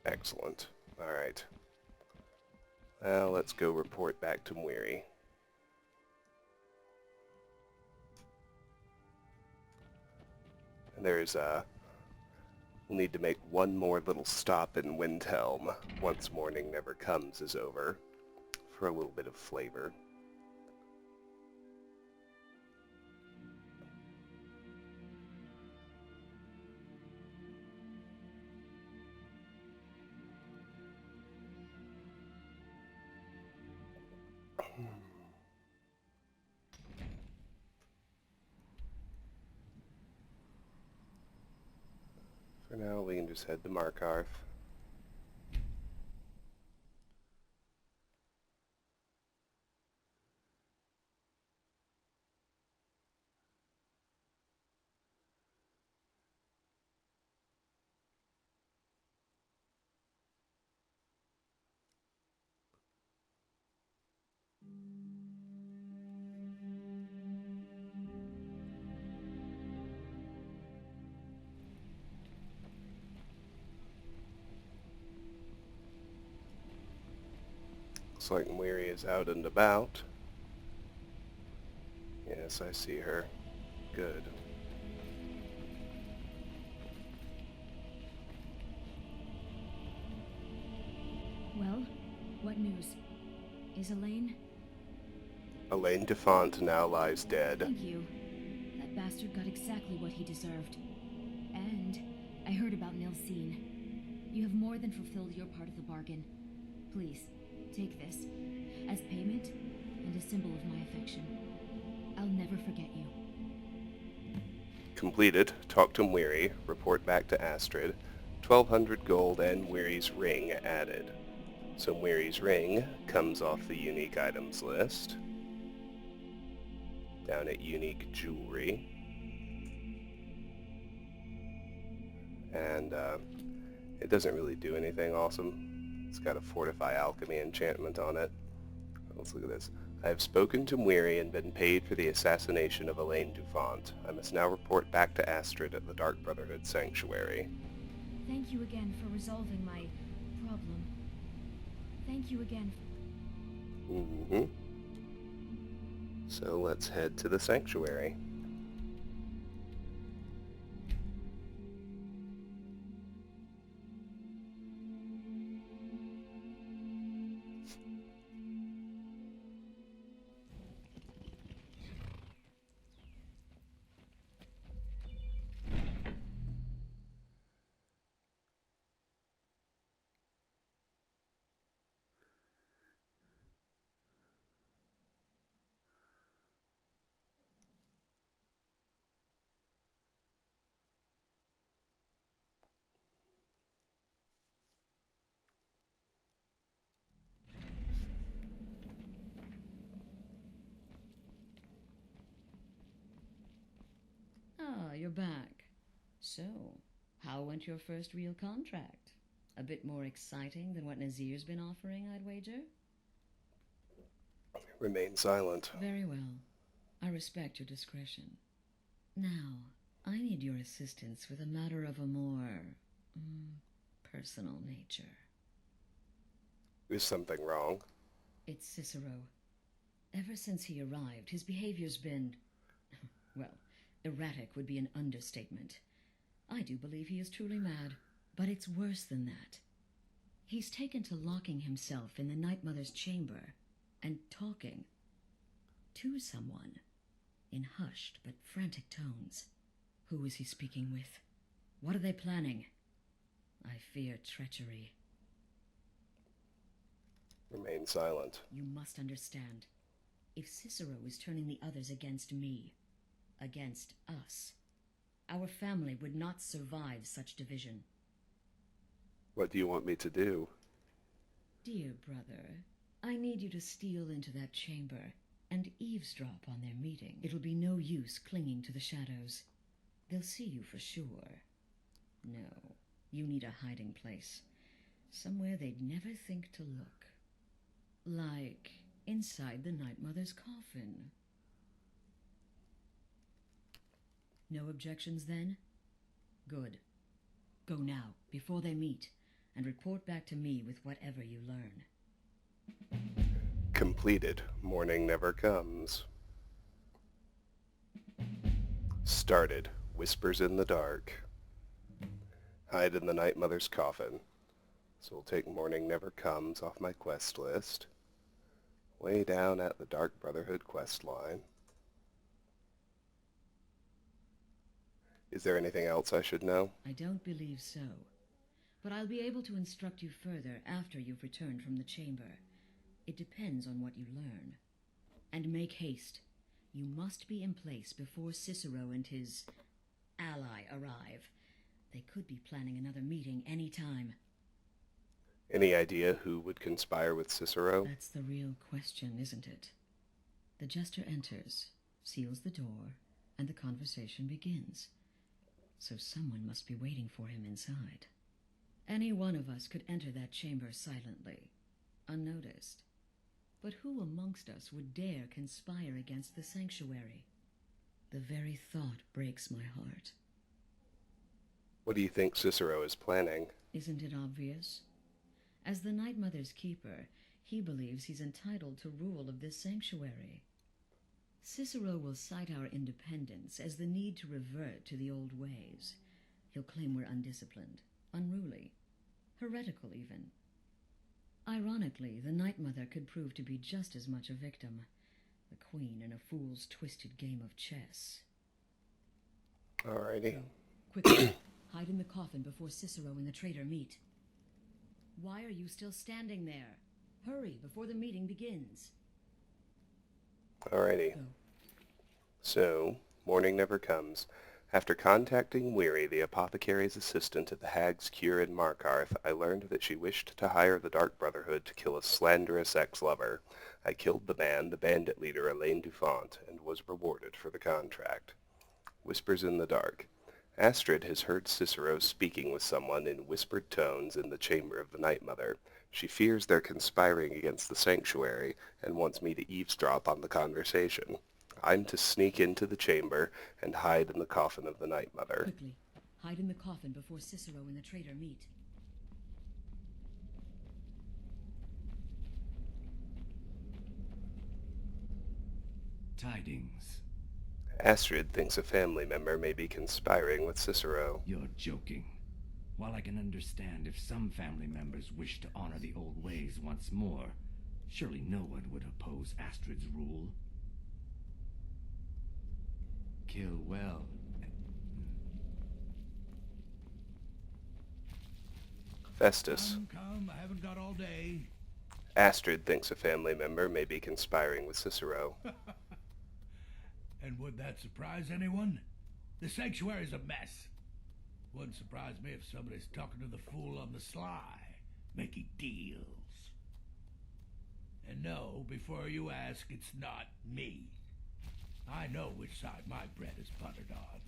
Excellent. Alright. Now let's go report back to Mwiri. And there's we'll need to make one more little stop in Windhelm once Mourning Never Comes is over, for a little bit of flavor. For now, we can just head to Markarth. Looks like Muiri is out and about. Yes, I see her. Good. Well, what news? Is Elaine? Elaine Defont now lies dead. Thank you. That bastard got exactly what he deserved. And I heard about Nilsine. You have more than fulfilled your part of the bargain. Please, take this as payment and a symbol of my affection. I'll never forget you. Completed. Talk to Muiri. Report back to Astrid. 1,200 gold and Muiri's ring added. So Muiri's ring comes off the unique items list. Down at unique jewelry. And it doesn't really do anything awesome. It's got a fortify alchemy enchantment on it. Let's look at this. I have spoken to Muiri and been paid for the assassination of Elaine Defont. I must now report back to Astrid at the Dark Brotherhood Sanctuary. Thank you again for resolving my problem. Thank you again. So let's head to the sanctuary. Ah, you're back. So, how went your first real contract? A bit more exciting than what Nazir's been offering, I'd wager? Remain silent. Very well. I respect your discretion. Now, I need your assistance with a matter of a more personal nature. Is something wrong? It's Cicero. Ever since he arrived, his behavior's been, well, erratic would be an understatement. I do believe he is truly mad, but it's worse than that. He's taken to locking himself in the Night Mother's chamber and talking to someone in hushed but frantic tones. Who is he speaking with? What are they planning? I fear treachery. Remain silent. You must understand. If Cicero is turning the others against me, against us, our family would not survive such division. What do you want me to do? Dear brother, I need you to steal into that chamber and eavesdrop on their meeting. It'll be no use clinging to the shadows. They'll see you for sure. No, you need a hiding place. Somewhere they'd never think to look. Like inside the Night Mother's coffin. No objections then? Good. Go now, before they meet, and report back to me with whatever you learn. Completed. Mourning Never Comes. Started. Whispers in the dark. Hide in the Night Mother's coffin. So we'll take Mourning Never Comes off my quest list. Way down at the Dark Brotherhood quest line. Is there anything else I should know? I don't believe so. But I'll be able to instruct you further after you've returned from the chamber. It depends on what you learn. And make haste. You must be in place before Cicero and his ally arrive. They could be planning another meeting any time. Any idea who would conspire with Cicero? That's the real question, isn't it? The jester enters, seals the door, and the conversation begins. So someone must be waiting for him inside. Any one of us could enter that chamber silently, unnoticed. But who amongst us would dare conspire against the sanctuary? The very thought breaks my heart. What do you think Cicero is planning? Isn't it obvious? As the Night Mother's keeper, He believes he's entitled to rule of this sanctuary. Cicero will cite our independence as the need to revert to the old ways. He'll claim we're undisciplined, unruly, heretical even. Ironically, the Night Mother could prove to be just as much a victim, the queen in a fool's twisted game of chess. Alrighty. So, quickly, hide in the coffin before Cicero and the traitor meet. Why are you still standing there? Hurry, before the meeting begins. Alrighty. Go. So, Mourning Never Comes. After contacting Weary, the apothecary's assistant at the Hag's Cure in Markarth, I learned that she wished to hire the Dark Brotherhood to kill a slanderous ex-lover. I killed the man, the bandit leader Elaine Dufont, and was rewarded for the contract. Whispers in the dark. Astrid has heard Cicero speaking with someone in whispered tones in the chamber of the Night Mother. She fears they're conspiring against the sanctuary and wants me to eavesdrop on the conversation. I'm to sneak into the chamber and hide in the coffin of the Night Mother. Quickly, hide in the coffin before Cicero and the traitor meet. Tidings. Astrid thinks a family member may be conspiring with Cicero. You're joking. While I can understand if some family members wish to honor the old ways once more, surely no one would oppose Astrid's rule. Kill well. Festus. Come, I haven't got all day. Astrid thinks a family member may be conspiring with Cicero. And would that surprise anyone? The sanctuary's a mess. Wouldn't surprise me if somebody's talking to the fool on the sly, making deals. And no, before you ask, it's not me. I know which side my bread is buttered on.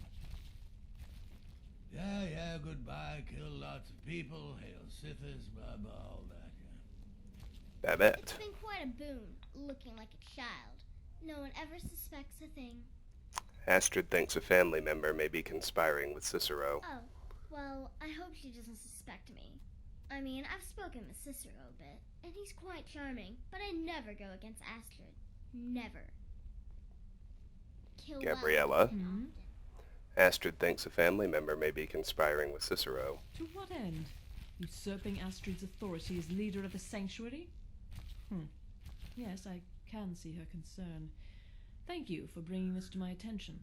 Yeah, goodbye, kill lots of people, hail Sithis, blah, blah, all that, yeah. Babette. It's been quite a boon, looking like a child. No one ever suspects a thing. Astrid thinks a family member may be conspiring with Cicero. Oh, well, I hope she doesn't suspect me. I mean, I've spoken with Cicero a bit, and he's quite charming, but I never go against Astrid. Never. Kill Gabriella. well. Astrid thinks a family member may be conspiring with Cicero. To what end? Usurping Astrid's authority as leader of the sanctuary? Yes, I can see her concern. Thank you for bringing this to my attention.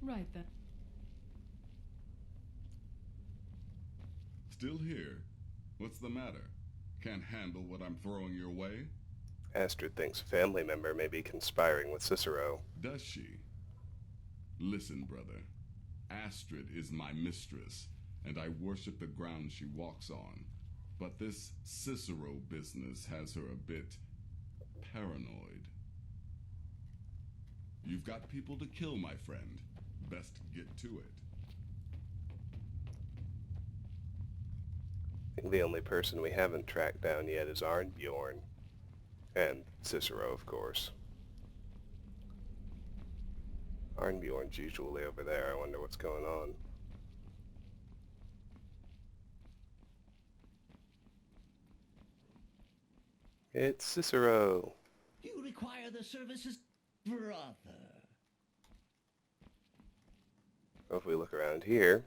Right then. Still here? What's the matter? Can't handle what I'm throwing your way? Astrid thinks a family member may be conspiring with Cicero. Does she? Listen, brother. Astrid is my mistress, and I worship the ground she walks on. But this Cicero business has her a bit paranoid. You've got people to kill, my friend. Best get to it. I think the only person we haven't tracked down yet is Ironborn. And Cicero, of course. Ironborn's usually over there. I wonder what's going on. It's Cicero. You require the services, brother. Well, if we look around here,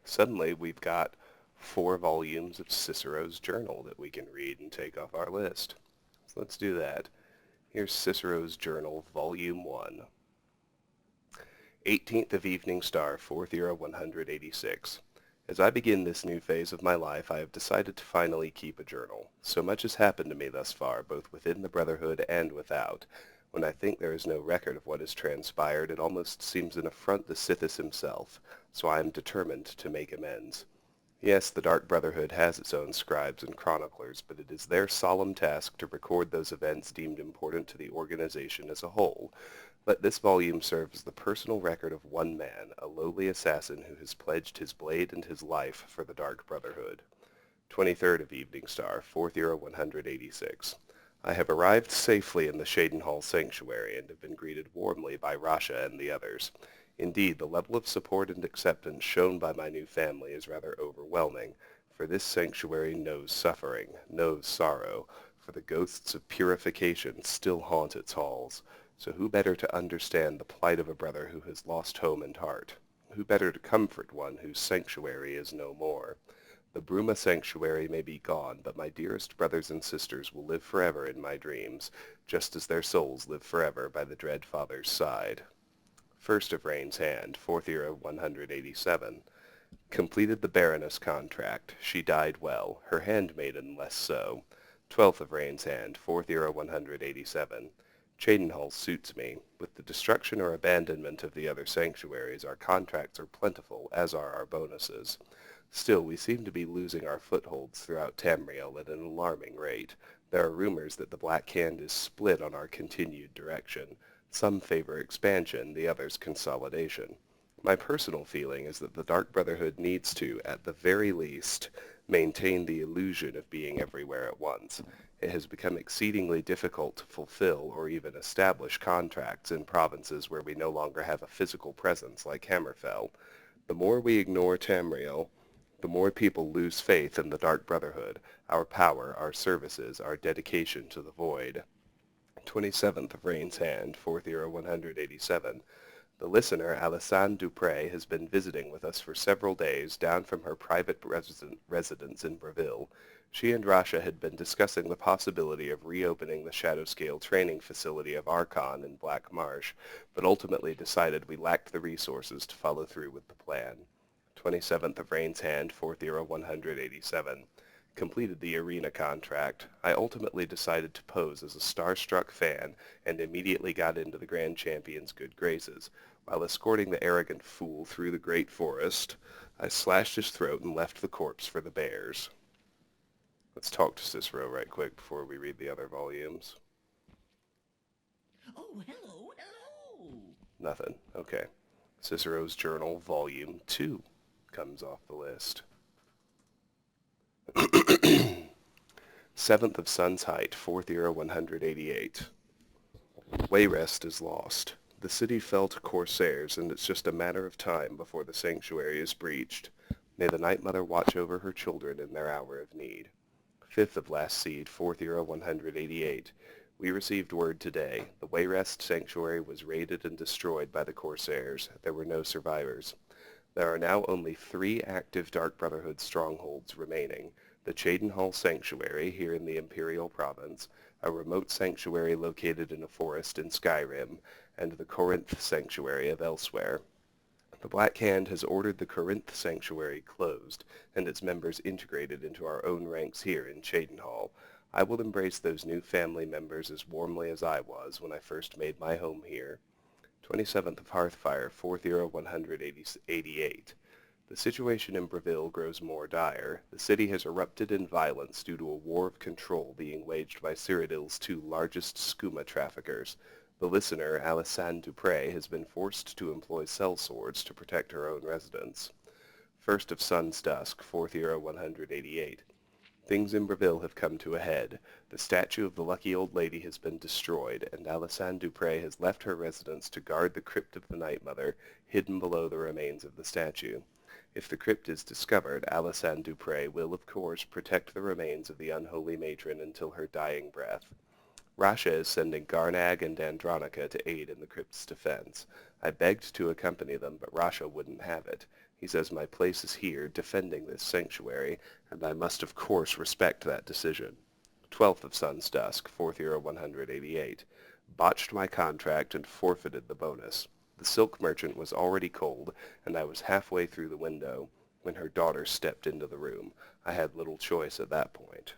suddenly we've got 4 volumes of Cicero's journal that we can read and take off our list. So let's do that. Here's Cicero's journal, volume 1. 18th of Evening Star, 4th year of 186. As I begin this new phase of my life, I have decided to finally keep a journal. So much has happened to me thus far, both within the Brotherhood and without. When I think there is no record of what has transpired, it almost seems an affront to Sithis himself, so I am determined to make amends. Yes, the Dark Brotherhood has its own scribes and chroniclers, but it is their solemn task to record those events deemed important to the organization as a whole. Let this volume serve as the personal record of one man, a lowly assassin who has pledged his blade and his life for the Dark Brotherhood. 23rd of Evening Star, 4th year of 186. I have arrived safely in the Shadenhall Sanctuary and have been greeted warmly by Rasha and the others. Indeed, the level of support and acceptance shown by my new family is rather overwhelming. For this sanctuary knows suffering, knows sorrow, for the ghosts of purification still haunt its halls. So who better to understand the plight of a brother who has lost home and heart? Who better to comfort one whose sanctuary is no more? The Bruma sanctuary may be gone, but my dearest brothers and sisters will live forever in my dreams, just as their souls live forever by the dread father's side. First of Rain's Hand, 4th year of 187. Completed the Baroness contract. She died well, her handmaiden less so. 12th of Rain's Hand, 4th year of 187. Cheydinhall suits me. With the destruction or abandonment of the other sanctuaries, our contracts are plentiful, as are our bonuses. Still, we seem to be losing our footholds throughout Tamriel at an alarming rate. There are rumors that the Black Hand is split on our continued direction. Some favor expansion, the others consolidation. My personal feeling is that the Dark Brotherhood needs to, at the very least, maintain the illusion of being everywhere at once. It has become exceedingly difficult to fulfill or even establish contracts in provinces where we no longer have a physical presence like Hammerfell. The more we ignore Tamriel, the more people lose faith in the Dark Brotherhood, our power, our services, our dedication to the Void. 27th of Rain's Hand, 4th year of 187. The listener, Alessandre Dupre, has been visiting with us for several days down from her private residence in Breville. She and Rasha had been discussing the possibility of reopening the Shadowscale training facility of Archon in Black Marsh, but ultimately decided we lacked the resources to follow through with the plan. 27th of Rain's Hand, 4th year of 187. Completed the arena contract. I ultimately decided to pose as a starstruck fan and immediately got into the Grand Champion's good graces. While escorting the arrogant fool through the great forest, I slashed his throat and left the corpse for the bears. Let's talk to Cicero right quick before we read the other volumes. Oh, hello, hello! Nothing. Okay. Cicero's Journal, Volume 2 comes off the list. 7th of Sun's Height, 4th year of 188. Wayrest is lost. The city fell to Corsairs, and it's just a matter of time before the sanctuary is breached. May the Night Mother watch over her children in their hour of need. 5th of Last Seed, 4th year of 188. We received word today. The Wayrest sanctuary was raided and destroyed by the Corsairs. There were no survivors. There are now only 3 active Dark Brotherhood strongholds remaining. The Cheydinhall Sanctuary here in the Imperial Province, a remote sanctuary located in a forest in Skyrim, and the Corinth Sanctuary of elsewhere. The Black Hand has ordered the Corinth Sanctuary closed, and its members integrated into our own ranks here in Cheydinhall. I will embrace those new family members as warmly as I was when I first made my home here. 27th of Hearthfire, 4th year of 188. The situation in Breville grows more dire. The city has erupted in violence due to a war of control being waged by Cyrodiil's 2 largest skooma traffickers. The listener, Alessandre Dupre, has been forced to employ sellswords to protect her own residence. 1st of Sun's Dusk, 4th year of 188. Things in Breville have come to a head. The statue of the lucky old lady has been destroyed, and Alessandre Dupre has left her residence to guard the crypt of the Night Mother, hidden below the remains of the statue. If the crypt is discovered, Alessandre Dupre will, of course, protect the remains of the unholy matron until her dying breath. Rasha is sending Garnag and Andronica to aid in the crypt's defense. I begged to accompany them, but Rasha wouldn't have it. He says my place is here, defending this sanctuary, and I must of course respect that decision. 12th of Sun's Dusk, 4th year of 188. Botched my contract and forfeited the bonus. The silk merchant was already cold, and I was halfway through the window when her daughter stepped into the room. I had little choice at that point.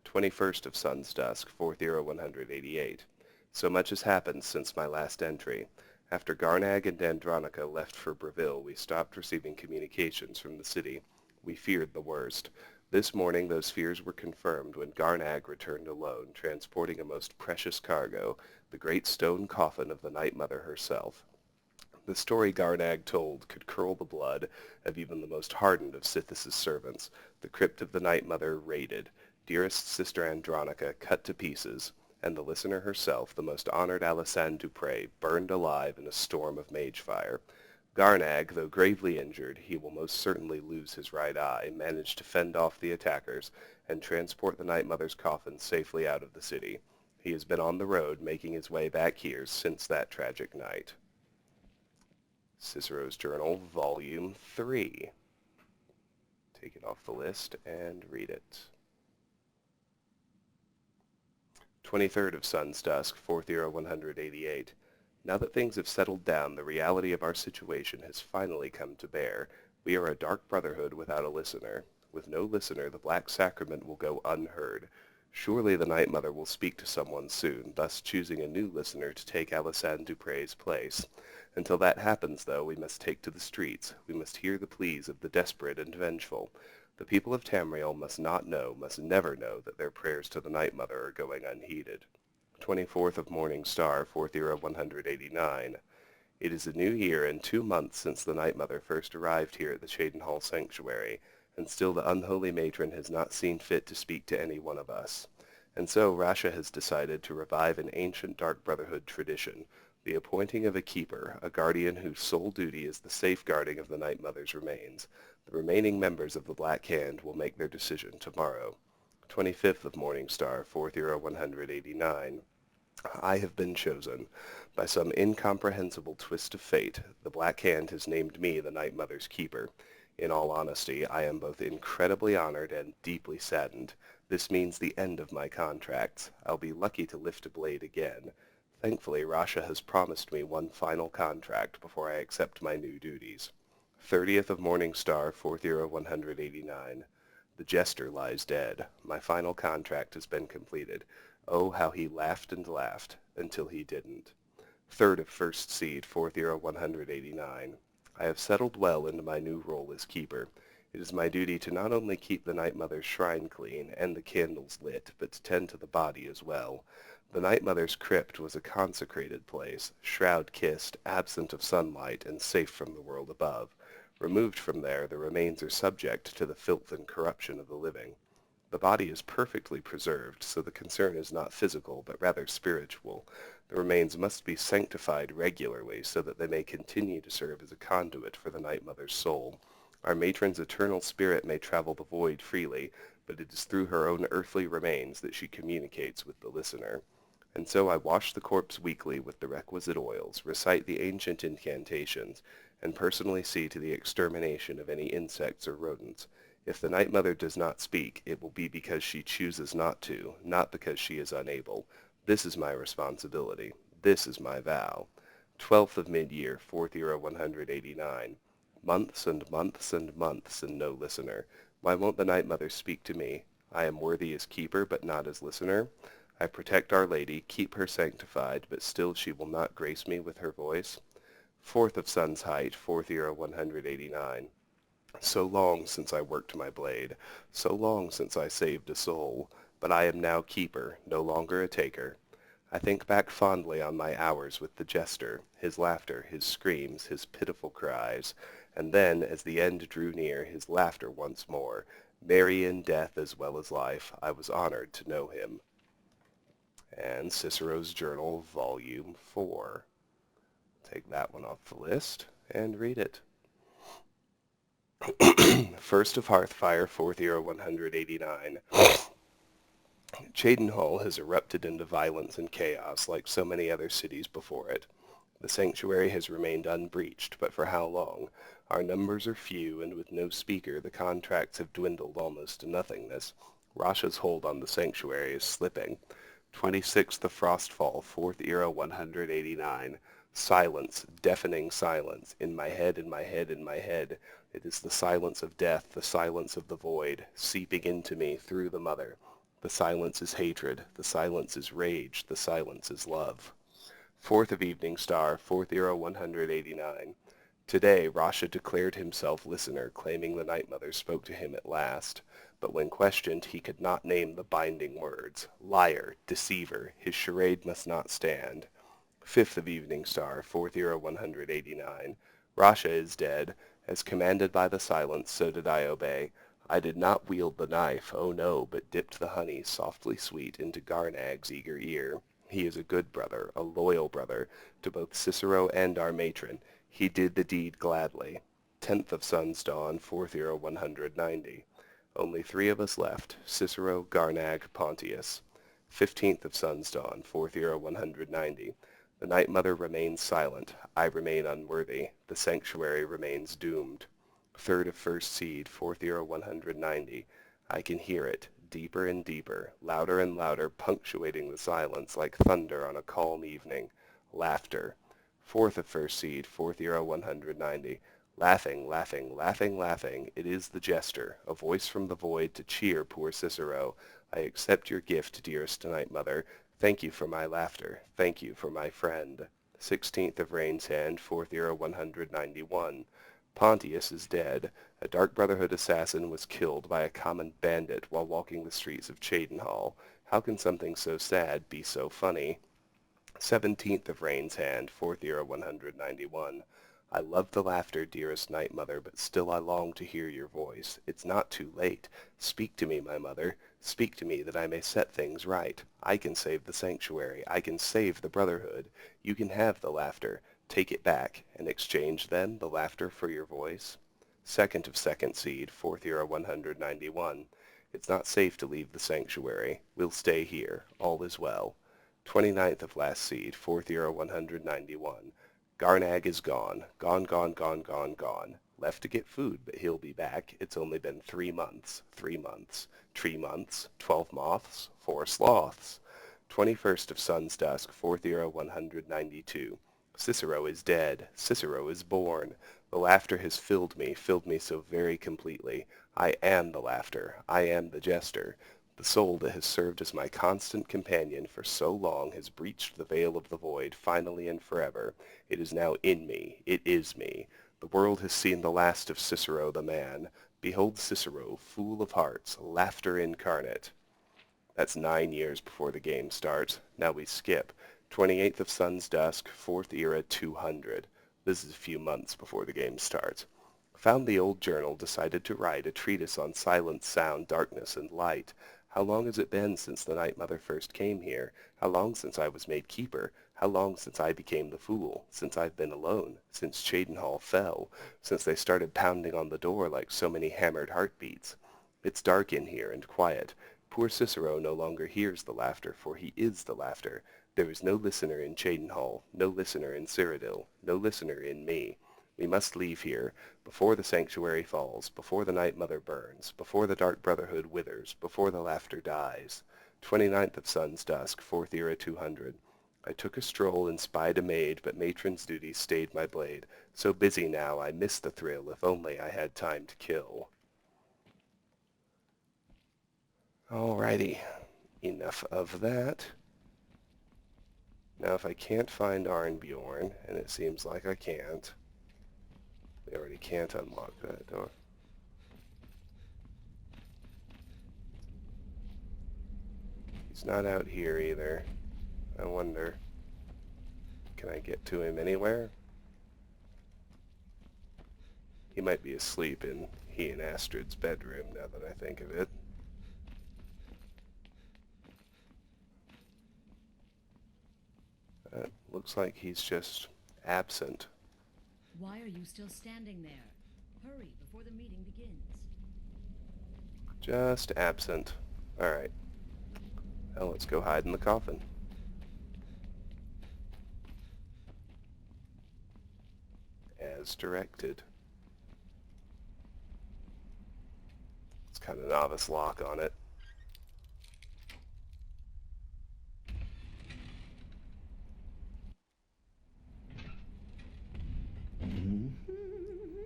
21st of Sun's Dusk, 4th year of 188. So much has happened since my last entry. After Garnag and Andronica left for Breville, we stopped receiving communications from the city. We feared the worst. This morning those fears were confirmed when Garnag returned alone, transporting a most precious cargo, the great stone coffin of the Night Mother herself. The story Garnag told could curl the blood of even the most hardened of Sithis' servants. The crypt of the Night Mother raided, dearest sister Andronica cut to pieces, and the listener herself, the most honored Alessandre Dupre, burned alive in a storm of mage fire. Garnag, though gravely injured, he will most certainly lose his right eye, managed to fend off the attackers, and transport the Night Mother's coffin safely out of the city. He has been on the road, making his way back here since that tragic night. Cicero's Journal, Volume 3. Take it off the list and read it. 23rd of Sun's Dusk, 4th year of 188. Now that things have settled down, the reality of our situation has finally come to bear. We are a Dark Brotherhood without a listener. With no listener, the Black Sacrament will go unheard. Surely the Night Mother will speak to someone soon, thus choosing a new listener to take Alisande Dupre's place. Until that happens, though, we must take to the streets. We must hear the pleas of the desperate and vengeful. The people of Tamriel must not know, must never know, that their prayers to the Night Mother are going unheeded. 24th of Morning Star, 4th year of 189. It is a new year and 2 months since the Night Mother first arrived here at the Cheydinhal Sanctuary, and still the unholy matron has not seen fit to speak to any one of us. And so Rasha has decided to revive an ancient Dark Brotherhood tradition, the appointing of a keeper, a guardian whose sole duty is the safeguarding of the Night Mother's remains. The remaining members of the Black Hand will make their decision tomorrow. 25th of Morning Star, 4th year of 189. I have been chosen. By some incomprehensible twist of fate, the Black Hand has named me the Night Mother's keeper. In all honesty, I am both incredibly honored and deeply saddened. This means the end of my contracts. I'll be lucky to lift a blade again. Thankfully, Rasha has promised me one final contract before I accept my new duties. 30th of Morning Star, 4th year of 189. The jester lies dead. My final contract has been completed. Oh, how he laughed and laughed, until he didn't. 3rd of First Seed, 4th year of 189. I have settled well into my new role as keeper. It is my duty to not only keep the Night Mother's shrine clean and the candles lit, but to tend to the body as well. The Night Mother's crypt was a consecrated place, shroud-kissed, absent of sunlight, and safe from the world above. Removed from there, the remains are subject to the filth and corruption of the living. The body is perfectly preserved, so the concern is not physical, but rather spiritual. The remains must be sanctified regularly, so that they may continue to serve as a conduit for the Night Mother's soul. Our matron's eternal spirit may travel the void freely, but it is through her own earthly remains that she communicates with the listener. And so I wash the corpse weekly with the requisite oils, recite the ancient incantations, and personally see to the extermination of any insects or rodents. If the Night Mother does not speak, it will be because she chooses not to, not because she is unable. This is my responsibility. This is my vow. 12th of mid-year, 4th year of 189. Months and months and months, and no listener. Why won't the Night Mother speak to me? I am worthy as keeper, but not as listener. I protect Our Lady, keep her sanctified, but still she will not grace me with her voice. 4th of Sun's Height, 4th year of 189. So long since I worked my blade, so long since I saved a soul, but I am now keeper, no longer a taker. I think back fondly on my hours with the jester, his laughter, his screams, his pitiful cries, and then, as the end drew near, his laughter once more. Merry in death as well as life, I was honored to know him. And Cicero's Journal, Volume 4. Take that one off the list and read it. 1st of Hearthfire, 4th year of 189. Cheydinhal has erupted into violence and chaos like so many other cities before it. The sanctuary has remained unbreached, but for how long? Our numbers are few, and with no speaker, the contracts have dwindled almost to nothingness. Rasha's hold on the sanctuary is slipping. 26th of Frostfall, 4th era 189. Silence, deafening silence, in my head, in my head, in my head. It is the silence of death, the silence of the void, seeping into me through the mother. The silence is hatred, the silence is rage, the silence is love. 4th of Evening Star, 4th era 189. Today, Rasha declared himself listener, claiming the Night Mother spoke to him at last. But when questioned, he could not name the binding words. Liar, deceiver, his charade must not stand. 5th of Evening Star, 4th era 189. Rasha is dead. As commanded by the silence, so did I obey. I did not wield the knife, oh no, but dipped the honey, softly sweet, into Garnag's eager ear. He is a good brother, a loyal brother, to both Cicero and our matron. He did the deed gladly. 10th of Sun's Dawn, 4th Era 190. Only 3 of us left, Cicero, Garnag, Pontius. 15th of Sun's Dawn, 4th Era 190. The Night Mother remains silent. I remain unworthy. The sanctuary remains doomed. 3rd of First Seed, 4th Era 190. I can hear it, deeper and deeper, louder and louder, punctuating the silence like thunder on a calm evening. Laughter. 4th of First Seed, 4th Era 190. Laughing, laughing, laughing, laughing. It is the jester, a voice from the void to cheer poor Cicero. I accept your gift, dearest Night Mother. Thank you for my laughter. Thank you for my friend. 16th of Rain's Hand, 4th Era 191. Pontius is dead. A Dark Brotherhood assassin was killed by a common bandit while walking the streets of Cheydinhal. How can something so sad be so funny? 17th of Rain's Hand, 4th Era 191. I love the laughter, dearest Night Mother, but still I long to hear your voice. It's not too late. Speak to me, my mother. Speak to me that I may set things right. I can save the sanctuary. I can save the Brotherhood. You can have the laughter. Take it back, and exchange then the laughter for your voice. 2nd of Second Seed, 4th Era 191. It's not safe to leave the sanctuary. We'll stay here. All is well. 29th of Last Seed, 4th Era 191. Garnag is gone. Gone, gone, gone, gone, gone. Left to get food, but he'll be back. It's only been 3 months. 3 months. 3 months. 12 moths. 4 sloths. 21st of Sun's Dusk, 4th Era 192. Cicero is dead. Cicero is born. The laughter has filled me so very completely. I am the laughter. I am the jester. The soul that has served as my constant companion for so long has breached the veil of the void finally and forever. It is now in me. It is me. The world has seen the last of Cicero the man. Behold Cicero, fool of hearts, laughter incarnate. That's 9 years before the game starts. Now we skip. 28th of Sun's Dusk, 4th Era 200. This is a few months before the game starts. Found the old journal, decided to write a treatise on silence, sound, darkness, and light. How long has it been since the Night Mother first came here? How long since I was made keeper? How long since I became the fool? Since I've been alone? Since Cheydinhal fell? Since they started pounding on the door like so many hammered heartbeats? It's dark in here and quiet. Poor Cicero no longer hears the laughter, for he is the laughter. There is no listener in Cheydinhal, no listener in Cyrodiil, no listener in me. We must leave here, before the sanctuary falls, before the Night Mother burns, before the Dark Brotherhood withers, before the laughter dies. 29th of Sun's Dusk, 4th Era 200. I took a stroll and spied a maid, but matron's duty stayed my blade. So busy now, I miss the thrill, if only I had time to kill. Alrighty, enough of that. Now if I can't find Ironborn, and it seems like I can't, we already can't unlock that door. He's not out here either. I wonder, can I get to him anywhere? He might be asleep in he and Astrid's bedroom now that I think of it. Looks like he's just absent. Why are you still standing there? Hurry before the meeting begins. Just absent. Alright. Well, let's go hide in the coffin. As directed. It's kind of novice lock on it.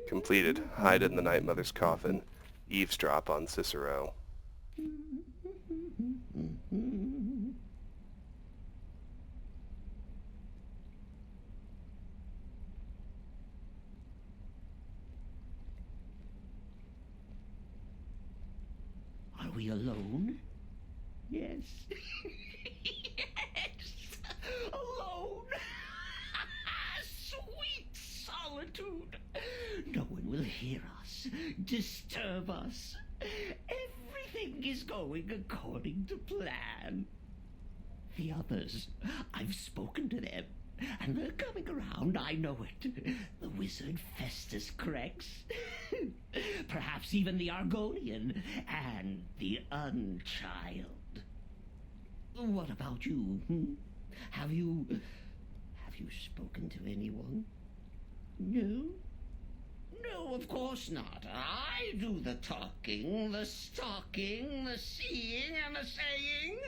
Completed. Hide in the Night Mother's coffin. Eavesdrop on Cicero. Are we alone? Yes. Yes. Alone. Sweet solitude. No one will hear us, disturb us. Everything is going according to plan. The others, I've spoken to them. And they're coming around, I know it. The wizard Festus Crex. Perhaps even the Argonian and the Unchild. What about you? Have you spoken to anyone? No? No, of course not. I do the talking, the stalking, the seeing, and the saying.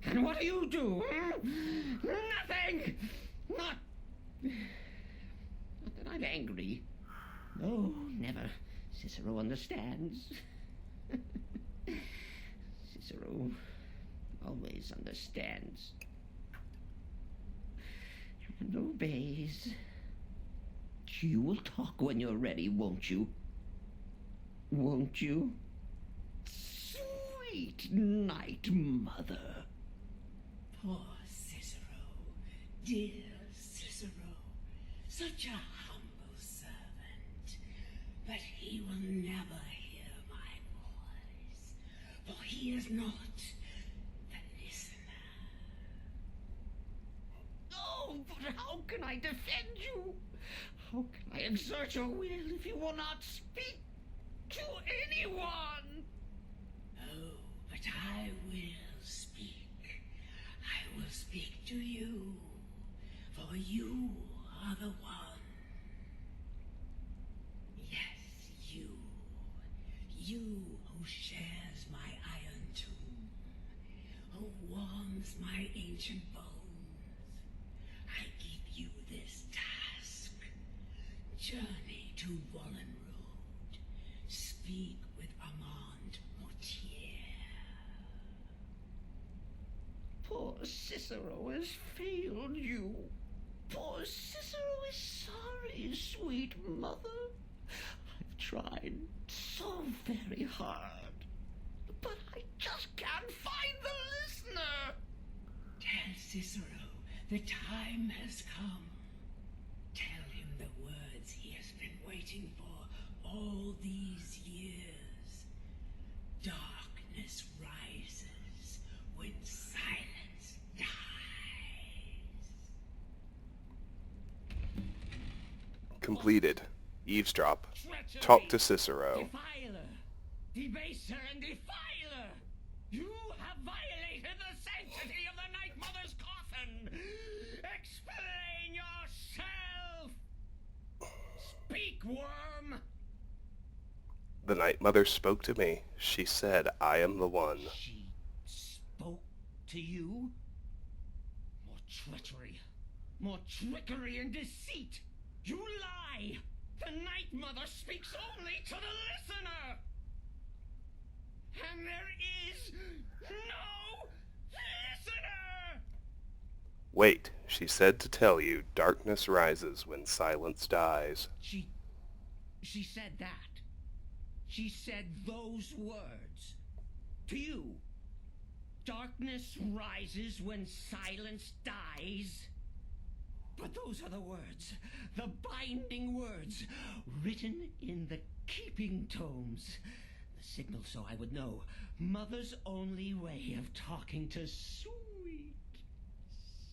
And what do you do? Nothing! Not that I'm angry. No, never. Cicero understands. Cicero always understands. And obeys. You will talk when you're ready, won't you? Won't you? Sweet night, mother. Poor Cicero, dear Cicero, such a humble servant. But he will never hear my voice, for he is not the listener. Oh, but how can I defend you? How can I exert your will if you will not speak to anyone? Oh, but I will speak. I will speak to you, for you are the one. Yes, you. You who shares my iron tomb, who warms my ancient bones. I give you this task. Journey to Wallenroad. Speak with Armand Mortier. Poor Cicero has failed you. Poor Cicero is sorry, sweet mother. I've tried so very hard, but I just can't find the listener. Tell Cicero the time has come. Tell him the words he has been waiting for all these years. Darkness rises when silence dies. Completed. Eavesdrop. Talk to Cicero. Defiler, debaser, and defiler! You have violated the sanctity of the Night Mother's coffin! Explain yourself! Speak, worm! The Night Mother spoke to me. She said, I am the one. She spoke to you? More treachery. More trickery and deceit! You lie! The Night Mother speaks only to the listener! And there is no listener! Wait, she said to tell you, darkness rises when silence dies. She said that. She said those words. To you. Darkness rises when silence dies. But those are the words, the binding words, written in the keeping tomes. The signal so I would know. Mother's only way of talking to sweet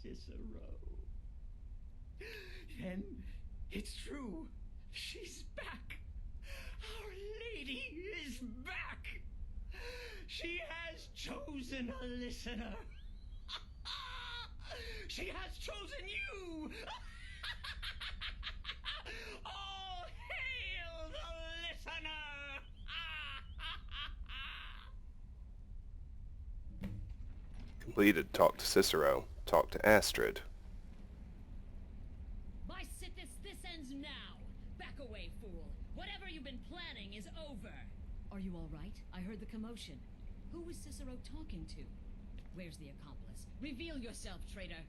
Cicero. And it's true. She's back. Our Lady is back. She has chosen a listener. She has chosen you! All hail the listener! Completed. Talk to Cicero. Talk to Astrid. By Sithis, this ends now. Back away, fool. Whatever you've been planning is over. Are you all right? I heard the commotion. Who was Cicero talking to? Where's the accomplice? Reveal yourself, traitor.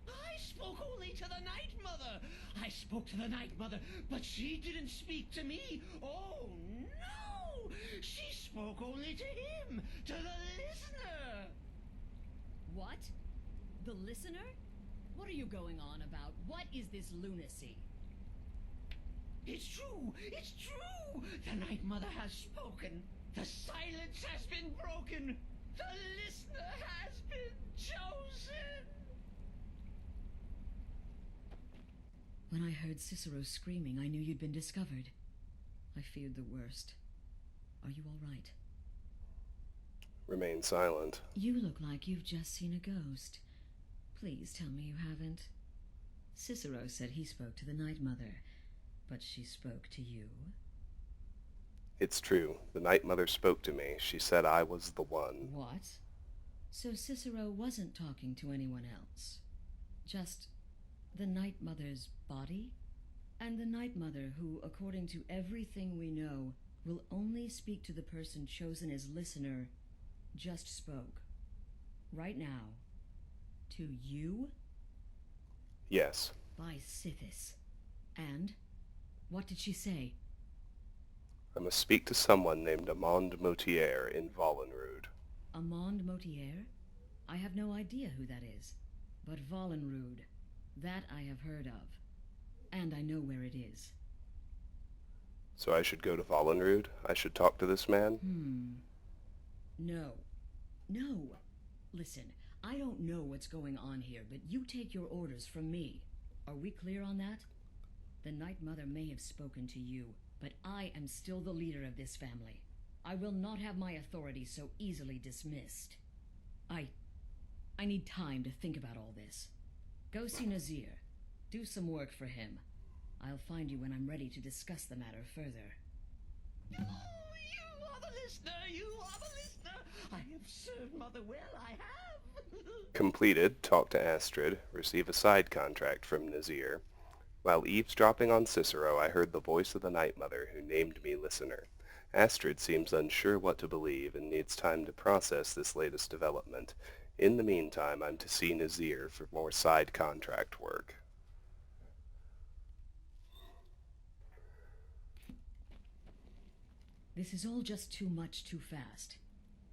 I spoke only to the Night Mother. I spoke to the Night Mother, but she didn't speak to me. Oh, no! She spoke only to him, to the listener. What? The listener? What are you going on about? What is this lunacy? It's true! It's true! The Night Mother has spoken. The silence has been broken. The listener has been chosen. When I heard Cicero screaming, I knew you'd been discovered. I feared the worst. Are you all right? Remain silent. You look like you've just seen a ghost. Please tell me you haven't. Cicero said he spoke to the Night Mother, but she spoke to you? It's true. The Night Mother spoke to me. She said I was the one. What? So Cicero wasn't talking to anyone else? Just the Night Mother's body? And the Night Mother, who, according to everything we know, will only speak to the person chosen as listener, just spoke. Right now. To you? Yes. By Sithis. And? What did she say? I must speak to someone named Amand Motier in Vollenrud. Amand Motier? I have no idea who that is. But Vollenrud, that I have heard of. And I know where it is. So I should go to Vollenrud? I should talk to this man? No. No. Listen, I don't know what's going on here, but you take your orders from me. Are we clear on that? The Night Mother may have spoken to you, but I am still the leader of this family. I will not have my authority so easily dismissed. I need time to think about all this. Go see Nazir. Do some work for him. I'll find you when I'm ready to discuss the matter further. Oh, you are the listener! You are the listener! I have served Mother well, I have! Completed, talk to Astrid, receive a side contract from Nazir. While eavesdropping on Cicero, I heard the voice of the Night Mother, who named me listener. Astrid seems unsure what to believe and needs time to process this latest development. In the meantime, I'm to see Nazir for more side contract work. This is all just too much too fast.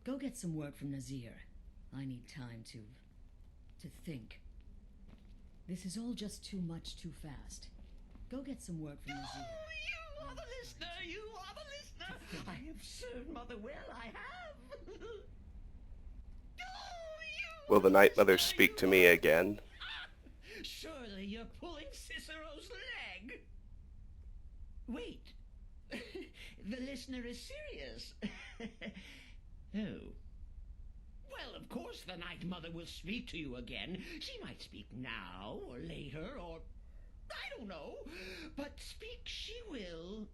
Go get some work from Nazir. I need time to think. This is all just too much too fast. Go get some work from Nazir. Oh, you are the listener! You are the listener! I have served Mother well, I have! Will the Night Mother speak to me again? Surely you're pulling Cicero's leg! Wait. The listener is serious. Oh. Well, of course the Night Mother will speak to you again. She might speak now, or later, or... I don't know. But speak she will.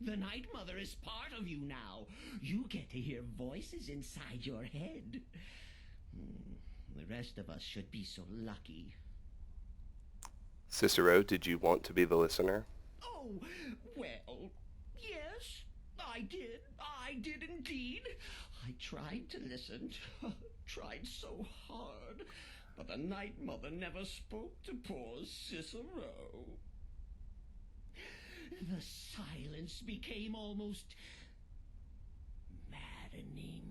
The Night Mother is part of you now. You get to hear voices inside your head. The rest of us should be so lucky. Cicero, did you want to be the listener? Oh, well, yes, I did. I did indeed. I tried to listen, tried so hard, but the Night Mother never spoke to poor Cicero. The silence became almost maddening.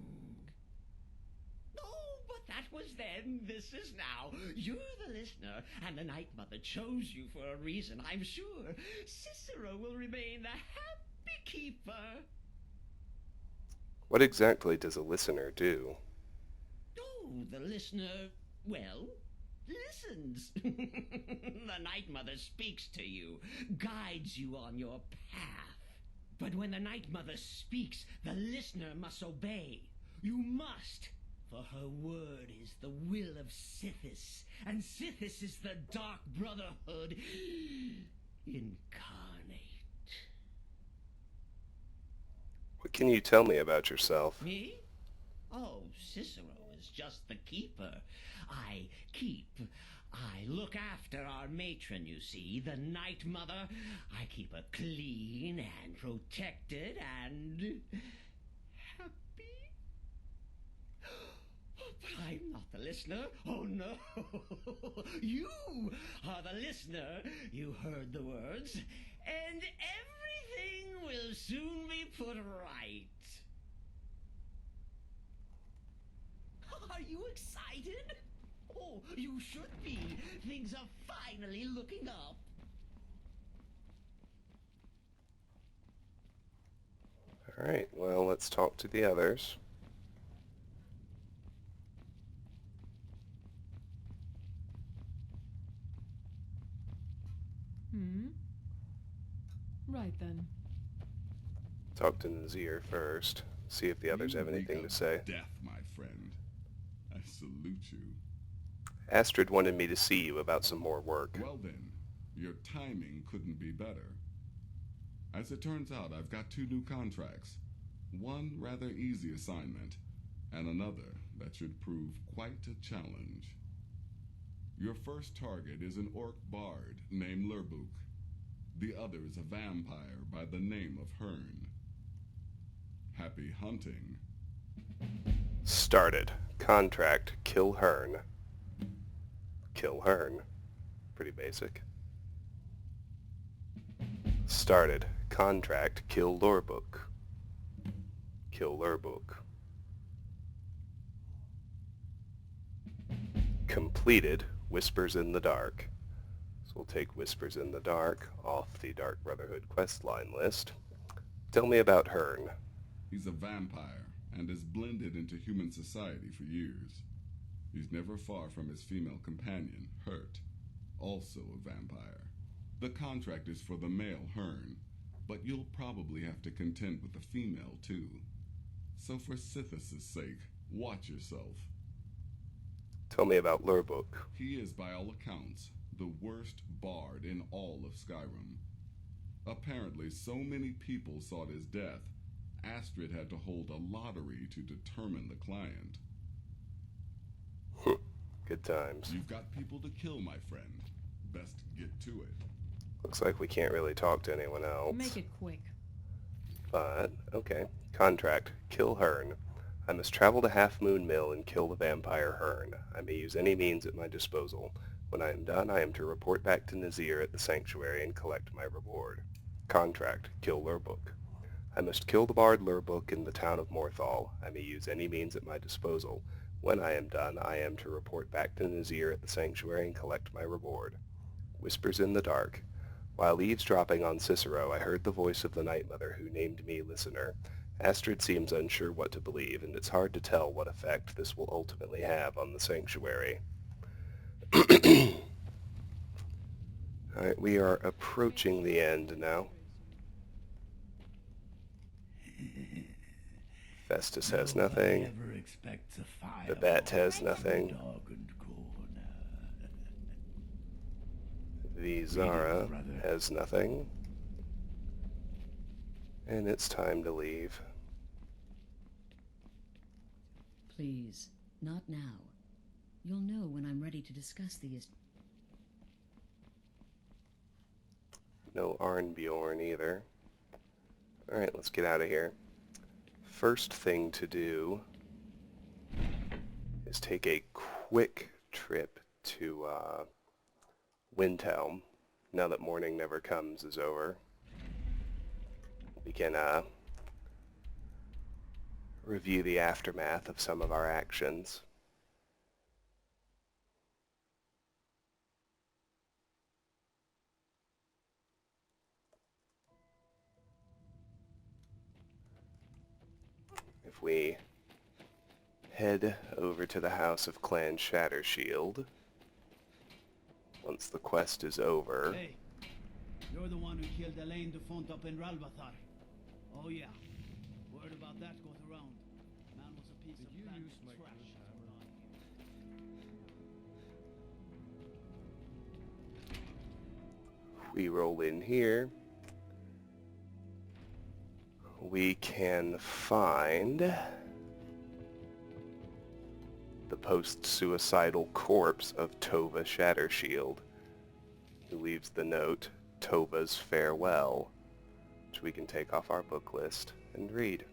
Oh, but that was then, this is now. You're the listener, and the Night Mother chose you for a reason, I'm sure. Cicero will remain the happy keeper. What exactly does a listener do? Oh, the listener, well, listens. The Night Mother speaks to you, guides you on your path. But when the Night Mother speaks, the listener must obey. You must. For her word is the will of Sithis, and Sithis is the Dark Brotherhood incarnate. What can you tell me about yourself? Me? Oh, Cicero is just the keeper. I keep. I look after our matron, you see, the Night Mother. I keep her clean and protected and happy. But I'm not the listener. Oh, no. You are the listener. You heard the words. And everything will soon be put right. Are you excited? Oh, you should be. Things are finally looking up. All right, well, let's talk to the others. Right then. Talk to Nazir first. See if the others You have anything reek to of say. Death, my friend. I salute you. Astrid wanted me to see you about some more work. Well then, your timing couldn't be better. As it turns out, I've got 2 new contracts. One rather easy assignment, and another that should prove quite a challenge. Your first target is an orc bard named Lurbuk. The other is a vampire by the name of Hearn. Happy hunting. Started. Contract. Kill Hearn. Kill Hearn. Pretty basic. Started. Contract. Kill Lurbuk. Kill Lurbuk. Completed. Whispers in the Dark. So we'll take Whispers in the Dark off the Dark Brotherhood questline list. Tell me about Hearn. He's a vampire and has blended into human society for years. He's never far from his female companion, Hurt, also a vampire. The contract is for the male Hearn, but you'll probably have to contend with the female too. So for Sithis' sake, watch yourself. Tell me about Lurbuk. He is, by all accounts, the worst bard in all of Skyrim. Apparently, so many people sought his death, Astrid had to hold a lottery to determine the client. Good times. You've got people to kill, my friend. Best get to it. Looks like we can't really talk to anyone else. Make it quick. But, okay. Contract. Kill Hearn. I must travel to Half Moon Mill and kill the vampire Hearn. I may use any means at my disposal. When I am done, I am to report back to Nazir at the sanctuary and collect my reward. Contract. Kill Lurbuk. I must kill the bard Lurbuk in the town of Morthal. I may use any means at my disposal. When I am done, I am to report back to Nazir at the sanctuary and collect my reward. Whispers in the Dark. While eavesdropping on Cicero, I heard the voice of the Night Mother who named me listener. Astrid seems unsure what to believe, and it's hard to tell what effect this will ultimately have on the sanctuary. Alright, we are approaching the end now. Festus has nothing. The bat has nothing. Vizara has nothing. And it's time to leave. Please, not now. You'll know when I'm ready to discuss these. No Arnbjorn either. Alright, let's get out of here. First thing to do is take a quick trip to Windhelm, now that Mourning Never Comes is over. We can review the aftermath of some of our actions. If we head over to the house of Clan Shattershield, once the quest is over... Hey, you're the one who killed Elaine de Font up in Ralbathar. Oh yeah, word about that goes around. Man was a piece of bandit trash. We roll in here. We can find the post-suicidal corpse of Tova Shattershield, who leaves the note, Tova's Farewell, which we can take off our book list and read.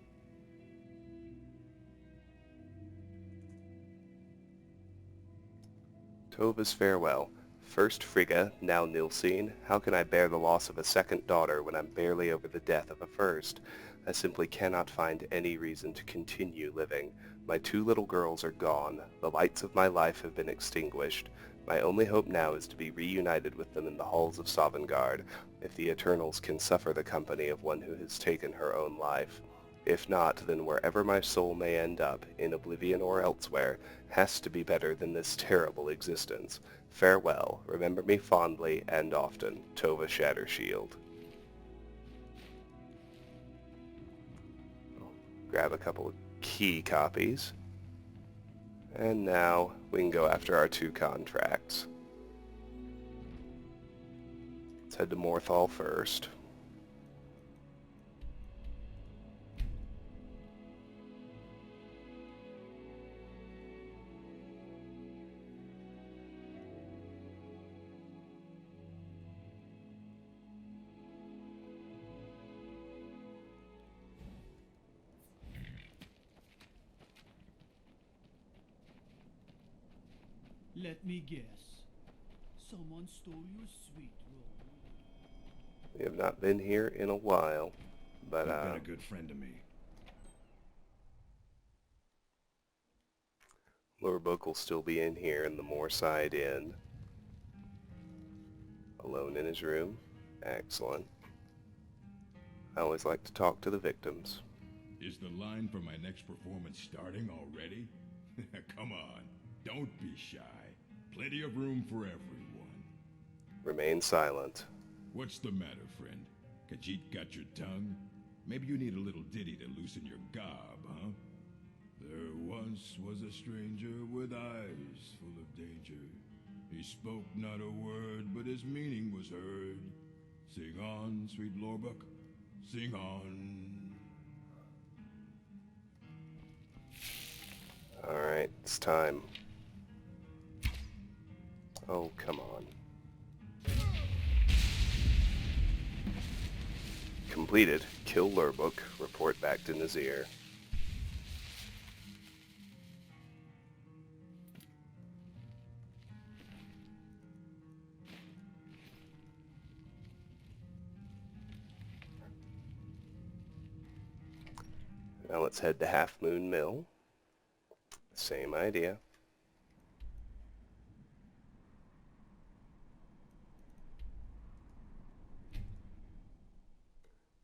Tova's Farewell. First Frigga, now Nilsine, how can I bear the loss of a second daughter when I'm barely over the death of a first? I simply cannot find any reason to continue living. My 2 little girls are gone. The lights of my life have been extinguished. My only hope now is to be reunited with them in the halls of Sovngarde, if the Eternals can suffer the company of one who has taken her own life. If not, then wherever my soul may end up, in oblivion or elsewhere, has to be better than this terrible existence. Farewell. Remember me fondly and often. Tova Shattershield. Grab a couple of key copies. And now we can go after our 2 contracts. Let's head to Morthal first. Let me guess. Someone stole your sweet roll. We have not been here in a while, but You've been a good friend to me. Lurebook will still be in here in the Moorside Inn. Alone in his room. Excellent. I always like to talk to the victims. Is the line for my next performance starting already? Come on, don't be shy. Plenty of room for everyone. Remain silent. What's the matter, friend? Khajiit got your tongue? Maybe you need a little ditty to loosen your gob, huh? There once was a stranger with eyes full of danger. He spoke not a word, but his meaning was heard. Sing on, sweet Lorbuck, sing on. Alright, it's time. Oh, come on. Completed. Kill Lurbook. Report back to Nazir. Now let's head to Half Moon Mill. Same idea.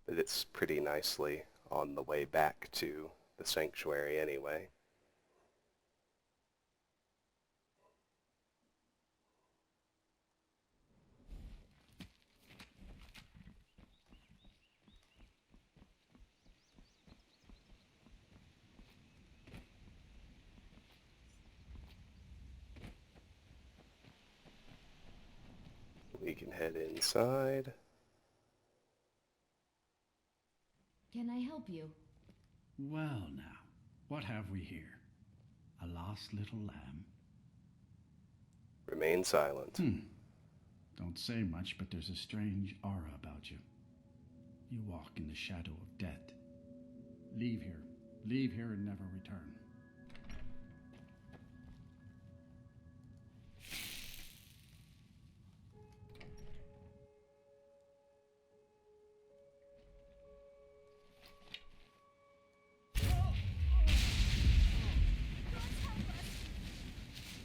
But it's pretty nicely on the way back to the sanctuary anyway. We can head inside. Can I help you? Well now, what have we here? A lost little lamb? Remain silent. Don't say much, but there's a strange aura about you. You walk in the shadow of death. Leave here. Leave here and never return.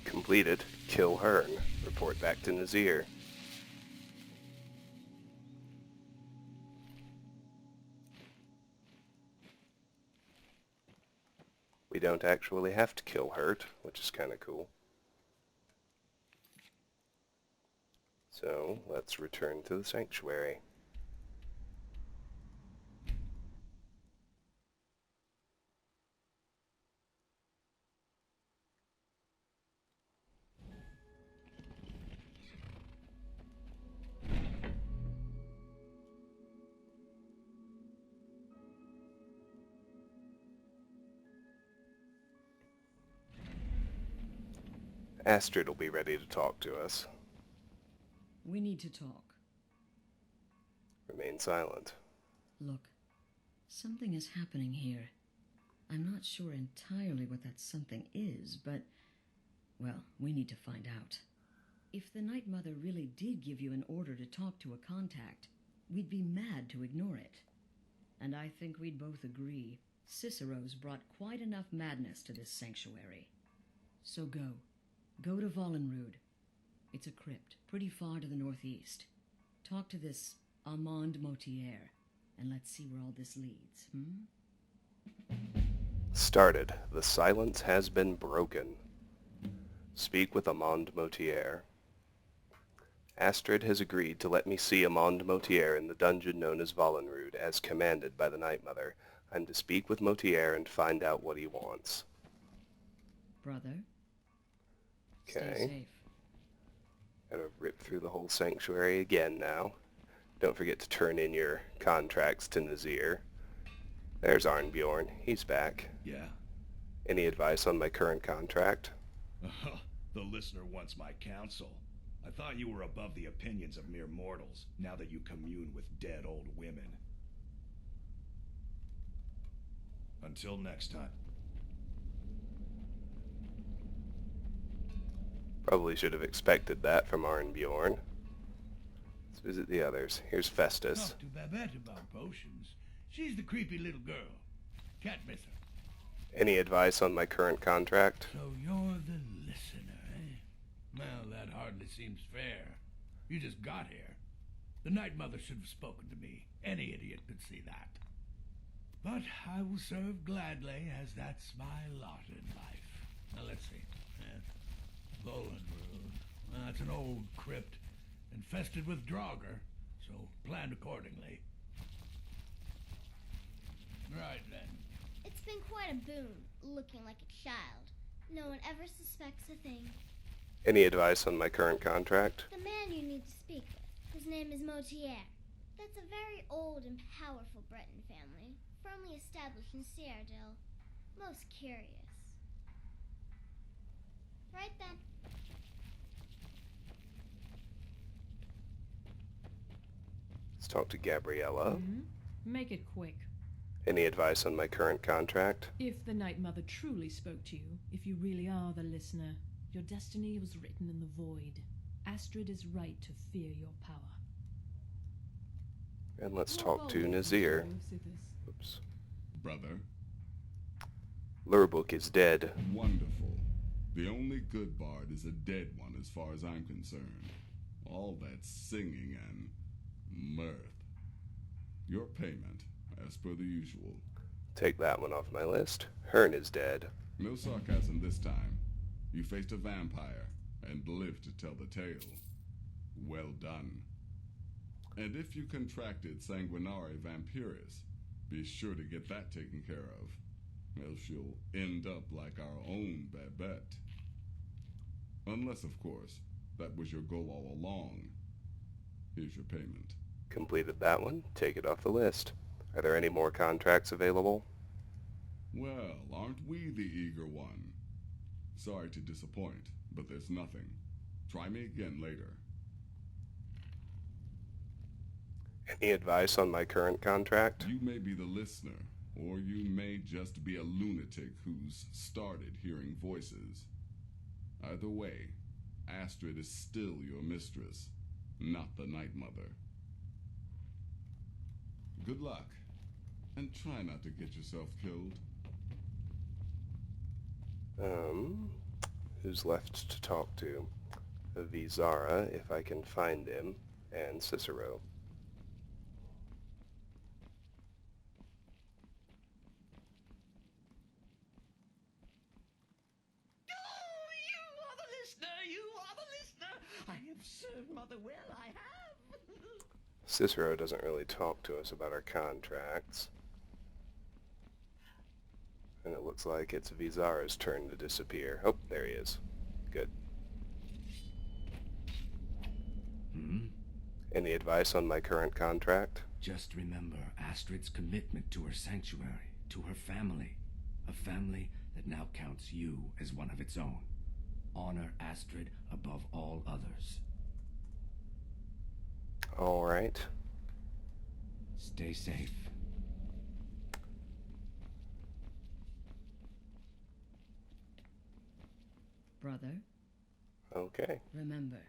Completed. Kill Hearn. Report back to Nazir. We don't actually have to kill Hurt, which is kind of cool. So, let's return to the sanctuary. Astrid will be ready to talk to us. We need to talk. Remain silent. Look, something is happening here. I'm not sure entirely what that something is, but, well, we need to find out. If the Night Mother really did give you an order to talk to a contact, we'd be mad to ignore it. And I think we'd both agree Cicero's brought quite enough madness to this sanctuary. So go. Go to Vollenrud. It's a crypt, pretty far to the northeast. Talk to this Armand Motier, and let's see where all this leads, Started. The silence has been broken. Speak with Armand Motier. Astrid has agreed to let me see Armand Motier in the dungeon known as Vollenrud, as commanded by the Night Mother. I'm to speak with Motier and find out what he wants. Brother, Okay. stay safe. Gotta rip through the whole sanctuary again now. Don't forget to turn in your contracts to Nazir. There's Ironborn. He's back. Yeah. Any advice on my current contract? The listener wants my counsel. I thought you were above the opinions of mere mortals, now that you commune with dead old women. Until next time. Probably should have expected that from Ironborn. Let's visit the others. Here's Festus. Talk to Babette about potions. She's the creepy little girl. Can't miss her. Any advice on my current contract? So you're the listener, eh? Well, that hardly seems fair. You just got here. The Night Mother should have spoken to me. Any idiot could see that. But I will serve gladly, as that's my lot in life. Now let's see. Vollenrood. That's an old crypt, infested with Draugr, so plan accordingly. Right then. It's been quite a boon, looking like a child. No one ever suspects a thing. Any advice on my current contract? The man you need to speak with, his name is Motier. That's a very old and powerful Breton family, firmly established in Cyrodiil. Most curious. Right then. Let's talk to Gabriella. Make it quick. Any advice on my current contract? If the Night Mother truly spoke to you, if you really are the listener, your destiny was written in the void. Astrid is right to fear your power. And let's talk to Nazir. Oops. Brother. Lurbuk is dead. Wonderful. The only good bard is a dead one as far as I'm concerned. All that singing and mirth. Your payment, as per the usual. Take that one off my list. Hearn is dead. No sarcasm this time. You faced a vampire and lived to tell the tale. Well done. And if you contracted sanguinare vampiris, be sure to get that taken care of. Else you'll end up like our own Babette. Unless, of course, that was your goal all along. Here's your payment. Completed that one. Take it off the list. Are there any more contracts available? Well, aren't we the eager one? Sorry to disappoint, but there's nothing. Try me again later. Any advice on my current contract? You may be the listener, or you may just be a lunatic who's started hearing voices. Either way, Astrid is still your mistress, not the Night Mother. Good luck, and try not to get yourself killed. Who's left to talk to? Vizara, if I can find him, and Cicero. I have served Mother well, I have. Cicero doesn't really talk to us about our contracts. And it looks like it's Vizara's turn to disappear. Oh, there he is. Good. Any advice on my current contract? Just remember Astrid's commitment to her sanctuary, to her family. A family that now counts you as one of its own. Honor Astrid above all others. All right. Stay safe. Brother, Okay. remember,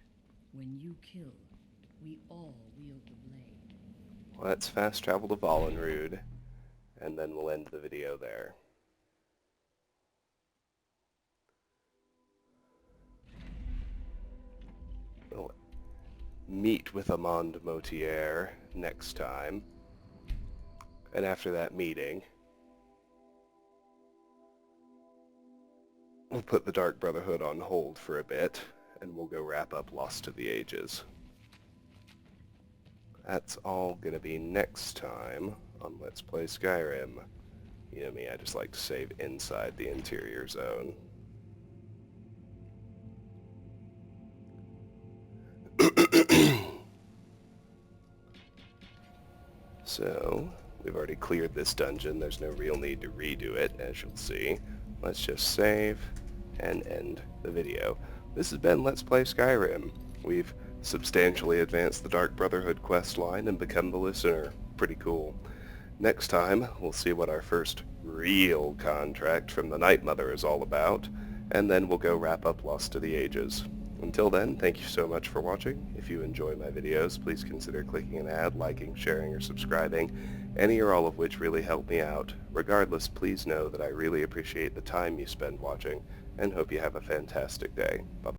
when you kill, we all wield the blade. Let's fast travel to Vollenrood, and then we'll end the video there. We'll meet with Amand Motier next time. And after that meeting, we'll put the Dark Brotherhood on hold for a bit, and we'll go wrap up Lost to the Ages. That's all gonna be next time on Let's Play Skyrim. You know me, I just like to save inside the interior zone. So, we've already cleared this dungeon. There's no real need to redo it, as you'll see. Let's just save and end the video. This has been Let's Play Skyrim. We've substantially advanced the Dark Brotherhood quest line and become the listener. Pretty cool. Next time, we'll see what our first real contract from the Night Mother is all about, and then we'll go wrap up Lost to the Ages. Until then, thank you so much for watching. If you enjoy my videos, please consider clicking an ad, liking, sharing, or subscribing, any or all of which really help me out. Regardless, please know that I really appreciate the time you spend watching, and hope you have a fantastic day. Bye-bye.